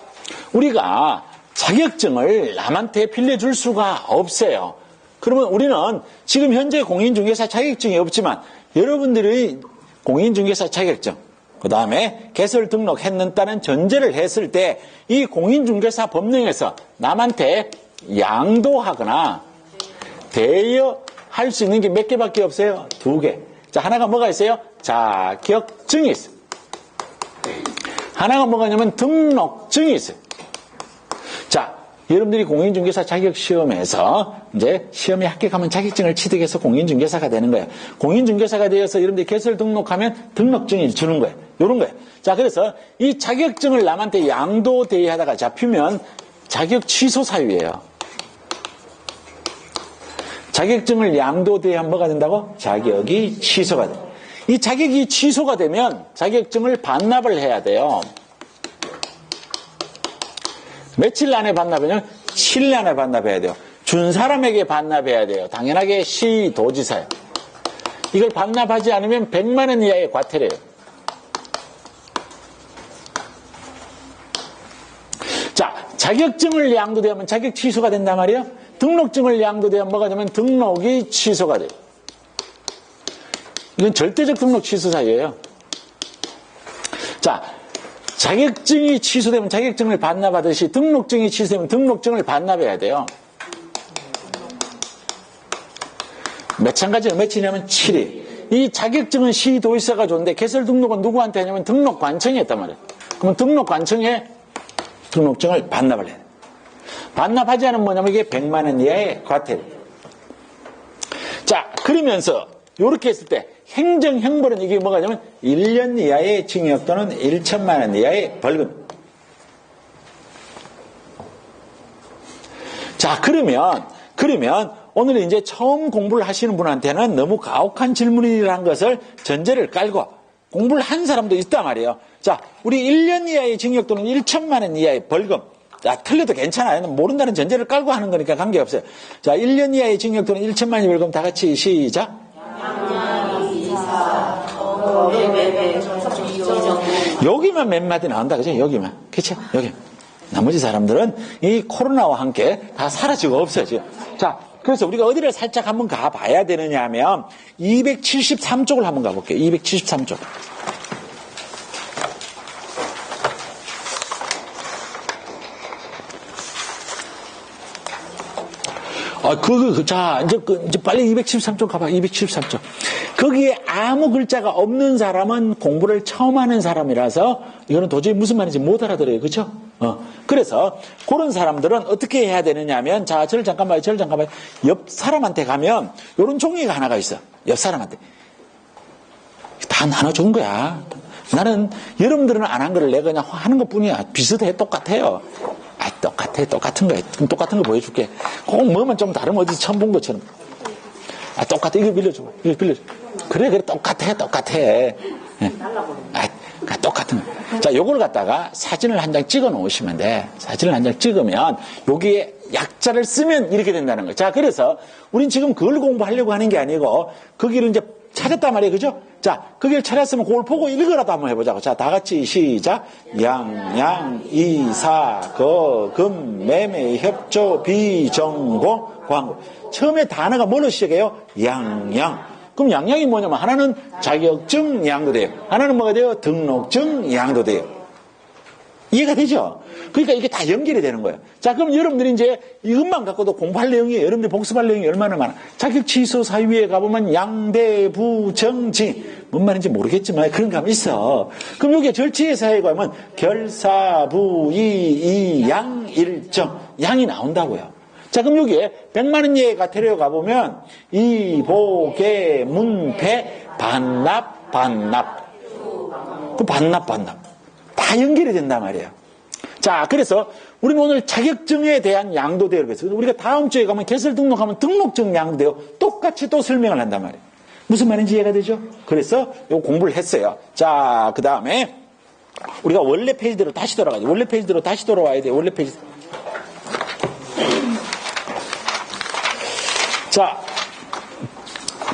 우리가 자격증을 남한테 빌려줄 수가 없어요. 그러면 우리는 지금 현재 공인중개사 자격증이 없지만 여러분들의 공인중개사 자격증, 그 다음에 개설 등록했다는 전제를 했을 때 이 공인중개사 법령에서 남한테 양도하거나 대여할 수 있는 게 몇 개밖에 없어요? 2개. 자, 하나가 뭐가 있어요? 자격증이 있어요. 하나가 뭐가냐면 등록증이 있어요. 자, 여러분들이 공인중개사 자격시험에서 이제 시험에 합격하면 자격증을 취득해서 공인중개사가 되는 거예요. 공인중개사가 되어서 여러분들이 개설 등록하면 등록증을 주는 거예요. 요런 거예요. 자, 그래서 이 자격증을 남한테 양도 대여하다가 잡히면 자격 취소 사유예요. 자격증을 양도 대여하면 뭐가 된다고? 자격이 취소가 돼요. 이 자격이 취소가 되면 자격증을 반납을 해야 돼요. 며칠 안에 반납하냐면 7일 안에 반납해야 돼요. 준 사람에게 반납해야 돼요. 당연하게 시도지사예요. 이걸 반납하지 않으면 100만 원 이하의 과태료예요. 자, 자격증을 양도되면 자격 취소가 된단 말이에요. 등록증을 양도되면 뭐가 되면 등록이 취소가 돼요. 이건 절대적 등록 취소 사유예요. 자, 자격증이 취소되면 자격증을 반납하듯이 등록증이 취소되면 등록증을 반납해야 돼요. 마찬가지로 며칠이냐면 7일. 이 자격증은 시도지사가 줬는데 개설 등록은 누구한테 하냐면 등록관청이 했단 말이에요. 그러면 등록관청에 등록증을 반납을 해야 돼요. 반납하지 않으면 뭐냐면 이게 100만 원 이하의 과태료. 자, 그러면서 이렇게 했을 때 행정형벌은 이게 뭐가 냐면 1년 이하의 징역 또는 1천만 원 이하의 벌금. 자, 그러면 오늘 이제 처음 공부를 하시는 분한테는 너무 가혹한 질문이라는 것을 전제를 깔고 공부를 한 사람도 있단 말이에요. 자, 우리 1년 이하의 징역 또는 1천만 원 이하의 벌금. 자, 틀려도 괜찮아요. 모른다는 전제를 깔고 하는 거니까 관계없어요. 자, 1년 이하의 징역 또는 1천만 원의 벌금 다 같이 시작. 여기만 몇 마디 나온다, 그죠? 여기만. 그쵸? 여기. 나머지 사람들은 이 코로나와 함께 다 사라지고 없어져. 자, 그래서 우리가 어디를 살짝 한번 가봐야 되느냐 하면 273쪽을 한번 가볼게요. 273쪽. 자, 이제 빨리 273쪽 가봐. 273쪽. 거기에 아무 글자가 없는 사람은 공부를 처음 하는 사람이라서 이거는 도저히 무슨 말인지 못 알아들어요. 그쵸? 그래서 그런 사람들은 어떻게 해야 되느냐 하면, 자, 저를 잠깐 봐요. 옆 사람한테 가면 요런 종이가 하나가 있어. 옆 사람한테. 다 나눠준 거야. 나는 여러분들은 안 한 거를 내가 그냥 하는 것 뿐이야. 비슷해. 똑같아요. 똑같은 거야. 똑같은 거 보여줄게. 꼭 뭐만 좀 다르면 어디서 처음 본 것처럼. 똑같아. 이거 빌려줘. 그래, 똑같아. 예. 똑같은 거. 자, 요걸 갖다가 사진을 한 장 찍어 놓으시면 돼. 사진을 한 장 찍으면 여기에 약자를 쓰면 이렇게 된다는 거예요. 자, 그래서 우린 지금 그걸 공부하려고 하는 게 아니고 거기를 이제 찾았단 말이에요. 그죠? 자, 거기를 찾았으면 그걸 보고 읽으라도 한번 해보자고. 자, 다 같이 시작. 양, 이사, 금, 매매, 협조, 비정공, 광고. 처음에 단어가 뭘로 시작해요? 양. 그럼 양양이 뭐냐면 하나는 자격증 양도돼요. 하나는 뭐가 돼요? 등록증 양도돼요. 이해가 되죠? 그러니까 이게 다 연결이 되는 거예요. 자, 그럼 여러분들이 이제 이것만 갖고도 공부할 내용이, 여러분들이 복습할 내용이 얼마나 많아. 자격 취소 사유에 가보면 양대부정지. 뭔 말인지 모르겠지만 그런 거 있어. 그럼 여기에 절치의 사유에 가면 결사부이 양 일정. 양이 나온다고요. 자, 그럼 여기에 100만 원 이하의 과태료 가보면 이보계 문패 반납. 그 반납. 다 연결이 된단 말이에요. 자, 그래서 우리는 오늘 자격증에 대한 양도대여를 해서 우리가 다음 주에 가면 개설 등록하면 등록증 양도대여 똑같이 또 설명을 한단 말이에요. 무슨 말인지 이해가 되죠? 그래서 요 공부를 했어요. 자, 그 다음에 우리가 원래 페이지대로 다시 돌아가야 돼. 원래 페이지대로 다시 돌아와야 돼. 원래 페이지. 자,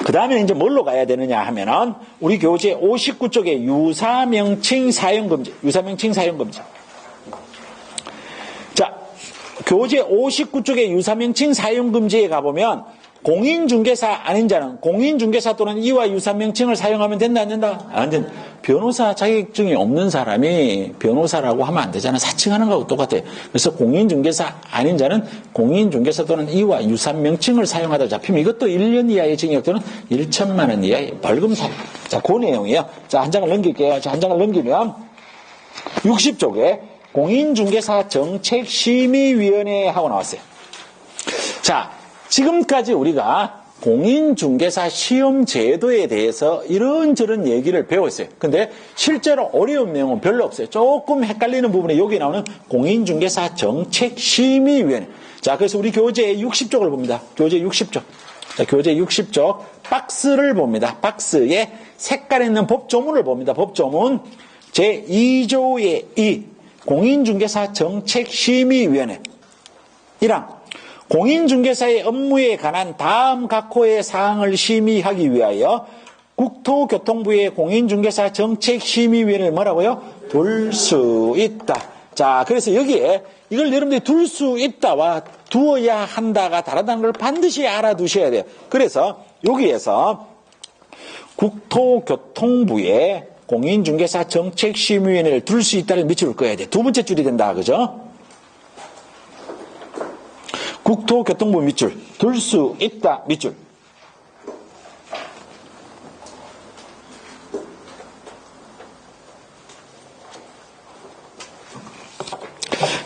그 다음에 이제 뭘로 가야 되느냐 하면은 우리 교재 59쪽에 유사명칭 사용금지. 유사명칭 사용금지. 자, 교재 59쪽에 유사명칭 사용금지에 가보면 공인중개사 아닌 자는 공인중개사 또는 이와 유사명칭을 사용하면 된다 안 된다? 안 된다. 변호사 자격증이 없는 사람이 변호사라고 하면 안 되잖아. 사칭하는 거하고 똑같아요. 그래서 공인중개사 아닌 자는 공인중개사 또는 이와 유사명칭을 사용하다 잡히면 이것도 1년 이하의 징역 또는 1천만 원 이하의 벌금 사. 자, 그 내용이에요. 자, 한 장을 넘길게요. 자, 한 장을 넘기면 60쪽에 공인중개사 정책심의위원회 하고 나왔어요. 자, 지금까지 우리가 공인중개사 시험 제도에 대해서 이런저런 얘기를 배웠어요. 근데 실제로 어려운 내용은 별로 없어요. 조금 헷갈리는 부분에 여기 나오는 공인중개사 정책심의위원회. 자, 그래서 우리 교재 60쪽을 봅니다. 교재 60쪽. 자, 교재 60쪽 박스를 봅니다. 박스에 색깔 있는 법조문을 봅니다. 법조문 제2조의 2 공인중개사 정책심의위원회 1항 공인중개사의 업무에 관한 다음 각호의 사항을 심의하기 위하여 국토교통부의 공인중개사 정책심의위원회를 뭐라고요? 둘 수 있다. 자, 그래서 여기에 이걸 여러분들이 둘 수 있다와 두어야 한다가 다르다는 걸 반드시 알아두셔야 돼요. 그래서 여기에서 국토교통부의 공인중개사 정책심의위원회를 둘 수 있다를 밑줄을 그어야 돼. 두 번째 줄이 된다. 그죠? 국토교통부 밑줄, 둘 수 있다 밑줄.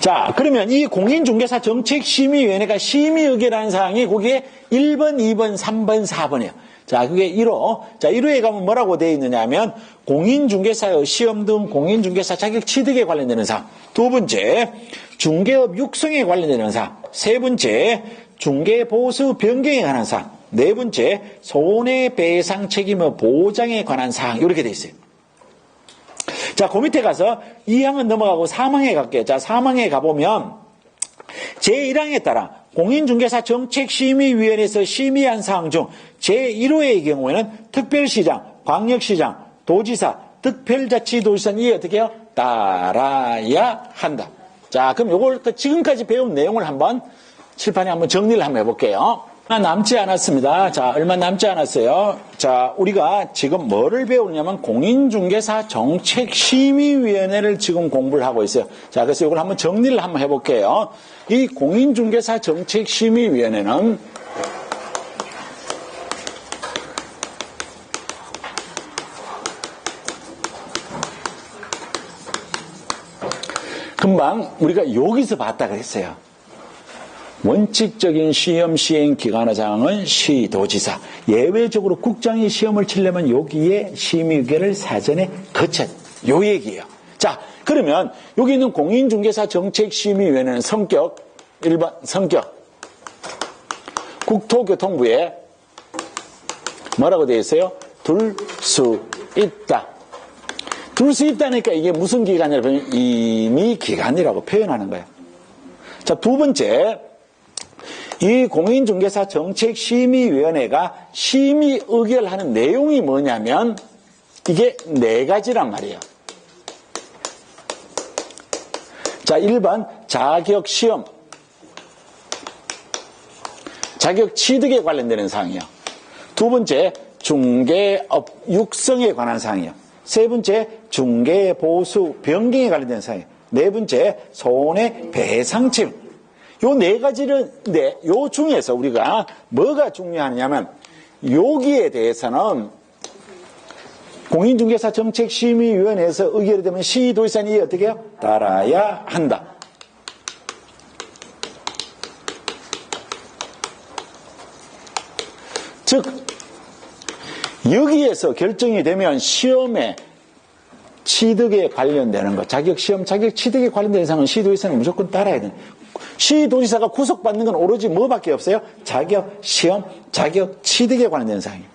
자, 그러면 이 공인중개사 정책심의위원회가 심의의결하는 사항이 거기에 1번, 2번, 3번, 4번이에요. 자, 그게 1호. 자, 1호에 가면 뭐라고 되어 있느냐 하면 공인중개사의 시험 등 공인중개사 자격 취득에 관련되는 사항. 두 번째, 중개업 육성에 관련되는 사항. 세 번째, 중개보수 변경에 관한 사항. 네 번째, 손해배상 책임의 보장에 관한 사항. 이렇게 되어 있어요. 자, 그 밑에 가서 2항은 넘어가고 3항에 갈게요. 자, 3항에 가보면 제1항에 따라 공인중개사 정책심의위원회에서 심의한 사항 중 제1호의 경우에는 특별시장, 광역시장, 도지사, 특별자치도지사는 이 어떻게 해요? 따라야 한다. 자, 그럼 요걸 지금까지 배운 내용을 한번 칠판에 한번 정리를 한번 해볼게요. 얼마 남지 않았습니다. 자, 얼마 남지 않았어요. 자, 우리가 지금 뭐를 배우냐면 공인중개사 정책심의위원회를 지금 공부를 하고 있어요. 자, 그래서 이걸 한번 정리를 한번 해볼게요. 이 공인중개사 정책심의위원회는 금방 우리가 여기서 봤다 그랬어요. 원칙적인 시험 시행 기관의 장은 시도지사. 예외적으로 국장이 시험을 치려면 여기에 심의의결을 사전에 거쳐야 돼요. 요 얘기예요. 자, 그러면 여기 있는 공인중개사 정책심의위원회는 성격 1번 성격 국토교통부에 뭐라고 되어 있어요? 둘 수 있다. 둘 수 있다니까 이게 무슨 기관이라면 임의기관이라고 표현하는 거예요. 자, 두 번째, 이 공인중개사 정책심의위원회가 심의 의결하는 내용이 뭐냐면 이게 네 가지란 말이에요. 자, 1번 자격시험, 자격 취득에 관련되는 사항이요. 두 번째 중개업 육성에 관한 사항이요. 세 번째 중개보수 변경에 관련된 사항이요. 네 번째 손해배상 책임. 요 네 가지를, 요 중에서 우리가 뭐가 중요하냐면, 여기에 대해서는 공인중개사 정책심의위원회에서 의결이 되면 시도지사는 어떻게 해요? 따라야 한다. 즉, 여기에서 결정이 되면 시험에 취득에 관련되는 것, 자격시험, 자격 취득에 관련된 사항은 시도지사는 무조건 따라야 돼요. 시도지사가 구속받는 건 오로지 뭐밖에 없어요? 자격, 시험, 자격, 취득에 관련된 사항이에요.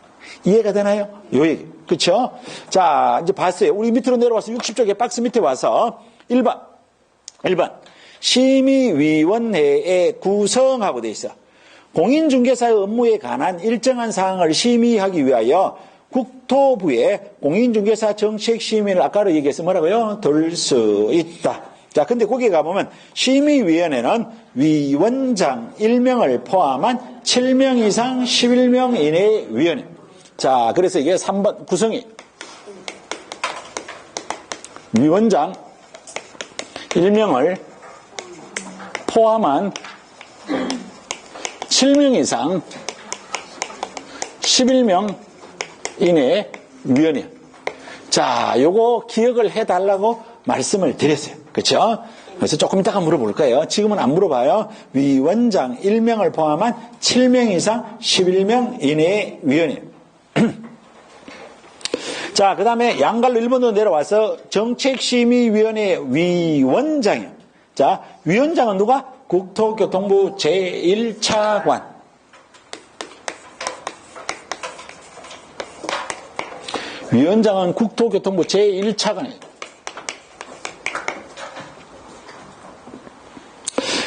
이해가 되나요? 요 얘기. 그쵸? 자, 이제 봤어요. 우리 밑으로 내려와서 60쪽에 박스 밑에 와서 1번. 심의위원회의 구성하고 돼 있어. 공인중개사의 업무에 관한 일정한 사항을 심의하기 위하여 국토부에 공인중개사 정책심의를 아까로 얘기해서 뭐라고요? 둘 수 있다. 자, 근데 거기 가보면 심의위원회는 위원장 1명을 포함한 7명 이상 11명 이내의 위원회. 자, 그래서 이게 3번 구성이 위원장 1명을 포함한 7명 이상 11명 이내의 위원회. 자, 요거 기억을 해달라고 말씀을 드렸어요. 그렇죠? 그래서 조금 이따가 물어볼 거예요. 지금은 안 물어봐요. 위원장 1명을 포함한 7명 이상 11명 이내의 위원회. 자, 그 다음에 양갈로 1번으로 내려와서 정책심의위원회 위원장이에요. 자, 위원장은 누가? 국토교통부 제1차관. 위원장은 국토교통부 제1차관이에요.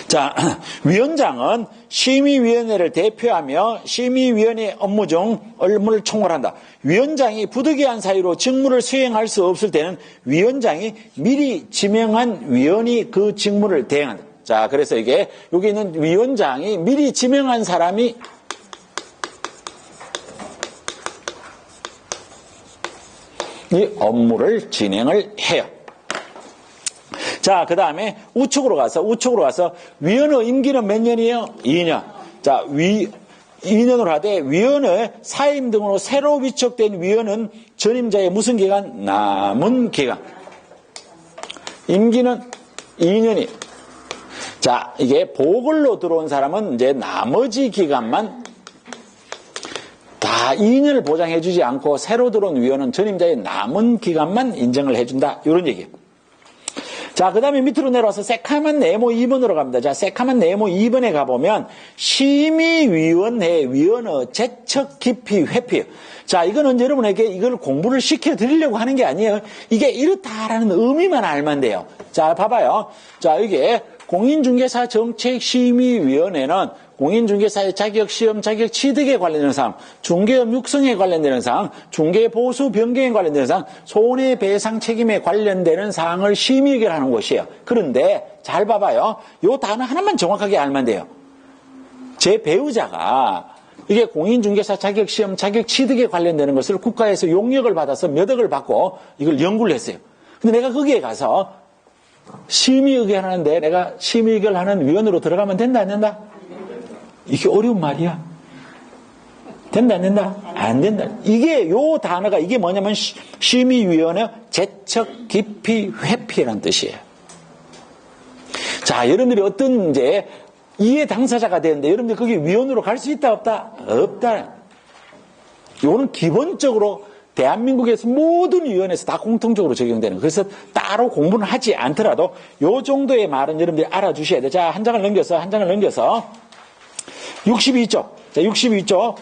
자, 위원장은 심의위원회를 대표하며 심의위원회 업무 중 업무를 총괄한다. 위원장이 부득이한 사유로 직무를 수행할 수 없을 때는 위원장이 미리 지명한 위원이 그 직무를 대행한다. 자, 그래서 이게 여기 있는 위원장이 미리 지명한 사람이 이 업무를 진행을 해요. 자, 그 다음에 우측으로 가서 위원의 임기는 몇 년이에요? 2년. 자, 2년으로 하되 위원의 사임 등으로 새로 위촉된 위원은 전임자의 무슨 기간? 남은 기간. 임기는 2년이. 자, 이게 보궐로 들어온 사람은 이제 나머지 기간만 다 2년을 보장해주지 않고 새로 들어온 위원은 전임자의 남은 기간만 인정을 해준다. 이런 얘기예요. 자, 그 다음에 밑으로 내려와서 새카만 네모 2번으로 갑니다. 자, 새카만 네모 2번에 가보면 심의위원회 위원의 재척 깊이 회피예요. 자, 이거는 여러분에게 이걸 공부를 시켜드리려고 하는 게 아니에요. 이게 이렇다라는 의미만 알면 돼요. 자, 봐봐요. 자, 이게 공인중개사 정책심의위원회는 공인중개사의 자격시험, 자격 취득에 관련되는 사항, 중개업 육성에 관련되는 사항, 중개보수 변경에 관련되는 사항, 손해배상 책임에 관련되는 사항을 심의 의결하는 곳이에요. 그런데 잘 봐봐요. 요 단어 하나만 정확하게 알면 돼요. 제 배우자가 이게 공인중개사 자격시험, 자격 취득에 관련되는 것을 국가에서 용역을 받아서 몇 억을 받고 이걸 연구를 했어요. 근데 내가 거기에 가서 심의 의결하는데 내가 심의 의결하는 위원으로 들어가면 된다, 안 된다? 이게 어려운 말이야. 된다, 안 된다? 안 된다. 이게, 요 단어가, 이게 뭐냐면, 심의위원회 재척 깊이 회피라는 뜻이에요. 자, 여러분들이 어떤 이제, 이해 당사자가 되는데, 여러분들 거기 위원으로 갈 수 있다, 없다? 없다. 이거는 기본적으로 대한민국에서 모든 위원회에서 다 공통적으로 적용되는. 그래서 따로 공부는 하지 않더라도, 요 정도의 말은 여러분들이 알아주셔야 돼. 자, 한 장을 넘겨서. 62쪽. 자, 62쪽.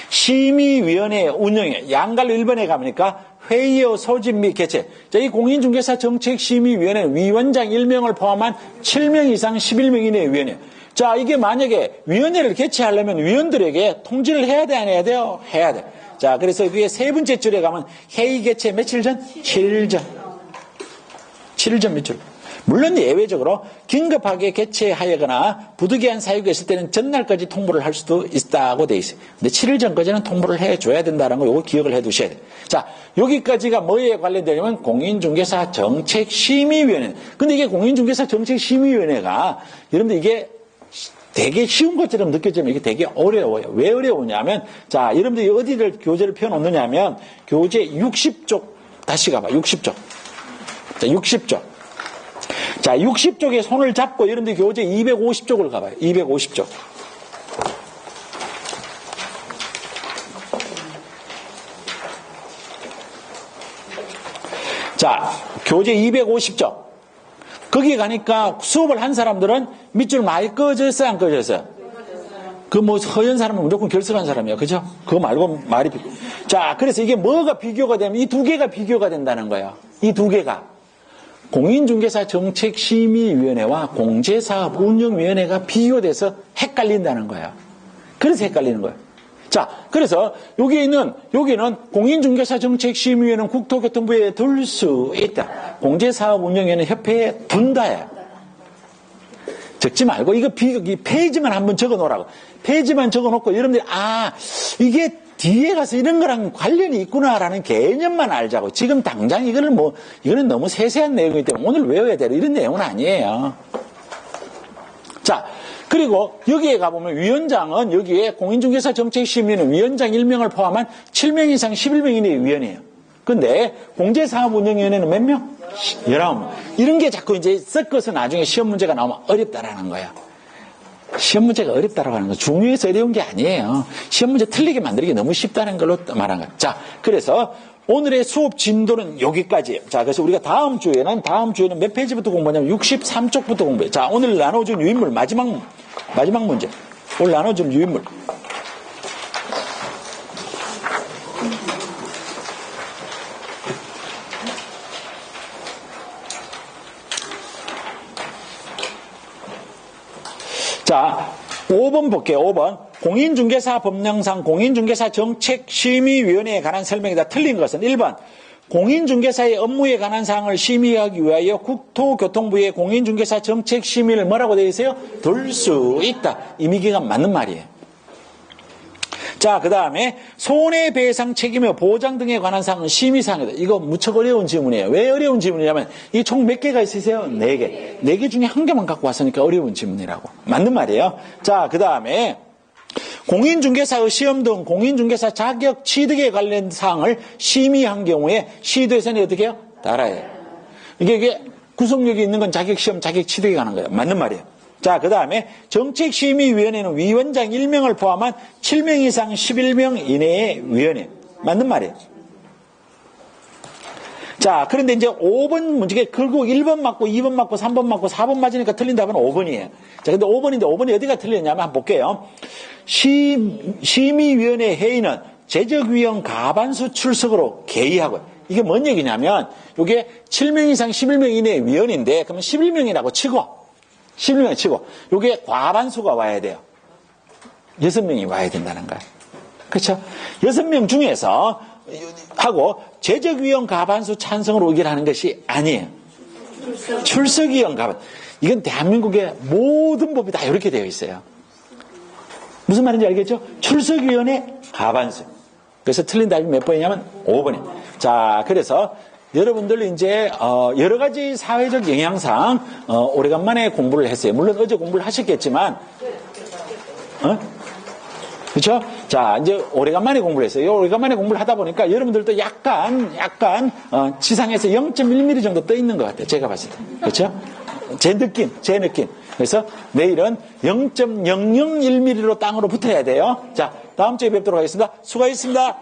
심의위원회 운영에 양갈로 1번에 가보니까 회의의 소집 및 개최. 자, 이 공인중개사 정책심의위원회 위원장 1명을 포함한 7명 이상 11명 이내의 위원회. 자, 이게 만약에 위원회를 개최하려면 위원들에게 통지를 해야 돼, 안 해야 돼요? 해야 돼. 자, 그래서 위에 세 번째 줄에 가면 회의 개최 며칠 전? 7일 전. 7일 전 며칠. 물론 예외적으로 긴급하게 개최하거나 부득이한 사유가 있을 때는 전날까지 통보를 할 수도 있다고 돼 있어요. 근데 7일 전까지는 통보를 해줘야 된다는 거 이거 기억을 해두셔야 돼요. 자, 여기까지가 뭐에 관련되냐면 공인중개사 정책심의위원회. 근데 이게 공인중개사 정책심의위원회가 여러분들 이게 되게 쉬운 것처럼 느껴지면 이게 되게 어려워요. 왜 어려우냐면 자, 여러분들이 어디를 교재를 펴놓느냐면 교재 60쪽 다시 가봐. 60쪽. 자, 60쪽. 자, 60쪽에 손을 잡고 여러분들 교재 250쪽을 가봐요. 250쪽. 자, 교재 250쪽. 거기 가니까 수업을 한 사람들은 밑줄 많이 꺼졌어요, 안 꺼졌어요? 그 뭐 허연 사람은 무조건 결석한 사람이야. 그죠? 그거 말고 말이. 자, 그래서 이게 뭐가 비교가 되면 이 두 개가 비교가 된다는 거예요. 이 두 개가. 공인중개사 정책심의위원회와 공제사업운영위원회가 비교돼서 헷갈린다는 거예요. 그래서 헷갈리는 거예요. 자, 그래서 여기는 공인중개사 정책심의위원회는 국토교통부에 둘 수 있다. 공제사업운영위원회는 협회에 둔다예요. 적지 말고 이거 페이지만 한번 적어 놓으라고. 페이지만 적어 놓고 여러분들이 이게 뒤에 가서 이런 거랑 관련이 있구나라는 개념만 알자고. 지금 당장 이거는 너무 세세한 내용이기 때문에 오늘 외워야 될 이런 내용은 아니에요. 자, 그리고 여기에 가보면 위원장은 여기에 공인중개사 정책심의위원회 위원장 1명을 포함한 7명 이상 11명 이내의 위원이에요. 근데 공제사업운영위원회는 몇 명? 19명. 이런 게 자꾸 이제 섞어서 나중에 시험 문제가 나오면 어렵다라는 거야. 시험 문제가 어렵다라고 하는 건 중요해서 어려운 게 아니에요. 시험 문제 틀리게 만들기 너무 쉽다는 걸로 말한 거예요. 자, 그래서 오늘의 수업 진도는 여기까지예요. 자, 그래서 우리가 다음 주에는 몇 페이지부터 공부하냐면 63쪽부터 공부해요. 자, 오늘 나눠준 유인물 마지막 문제. 오늘 나눠준 유인물. 자, 5번 볼게요. 5번. 공인중개사 법령상 공인중개사 정책심의위원회에 관한 설명이다. 틀린 것은 1번. 공인중개사의 업무에 관한 사항을 심의하기 위하여 국토교통부의 공인중개사 정책심의를 뭐라고 되어 있어요? 둘 수 있다. 임의기간 맞는 말이에요. 자, 그 다음에 손해배상 책임의 보장 등에 관한 사항은 심의사항이다. 이거 무척 어려운 질문이에요. 왜 어려운 질문이냐면 이 총 몇 개가 있으세요? 4개. 4개 중에 한 개만 갖고 왔으니까 어려운 질문이라고. 맞는 말이에요. 자, 그 다음에 공인중개사의 시험 등 공인중개사 자격 취득에 관련 사항을 심의한 경우에 시도에서는 어떻게 해요? 따라야 해요. 이게 구속력이 있는 건 자격시험, 자격 취득에 관한 거예요. 맞는 말이에요. 자, 그 다음에 정책심의위원회는 위원장 1명을 포함한 7명 이상 11명 이내의 위원회. 맞는 말이에요. 자, 그런데 이제 5번 문제, 결국 1번 맞고 2번 맞고 3번 맞고 4번 맞으니까 틀린 답은 5번이에요. 자, 근데 5번이 어디가 틀렸냐면 한번 볼게요. 심의위원회 회의는 재적위원 가반수 출석으로 개의하고. 이게 뭔 얘기냐면, 이게 7명 이상 11명 이내의 위원인데, 그러면 11명이라고 치고, 11명 치고, 요게 과반수가 와야 돼요. 6명이 와야 된다는 거예요. 그렇죠? 6명 중에서 하고 재적위원 과반수 찬성으로 의결하는 것이 아니에요. 출석위원 과반. 이건 대한민국의 모든 법이 다 이렇게 되어 있어요. 무슨 말인지 알겠죠? 출석위원의 과반수. 그래서 틀린 답이 몇 번이냐면 5번이에요. 자, 그래서 여러분들 이제 여러 가지 사회적 영향상 오래간만에 공부를 했어요. 물론 어제 공부를 하셨겠지만, 그렇죠? 자, 이제 오래간만에 공부를 했어요. 오래간만에 공부를 하다 보니까 여러분들도 약간 지상에서 0.1mm 정도 떠 있는 것 같아요. 제가 봤을 때, 그렇죠? 제 느낌. 그래서 내일은 0.001mm로 땅으로 붙어야 돼요. 자, 다음 주에 뵙도록 하겠습니다. 수고하셨습니다.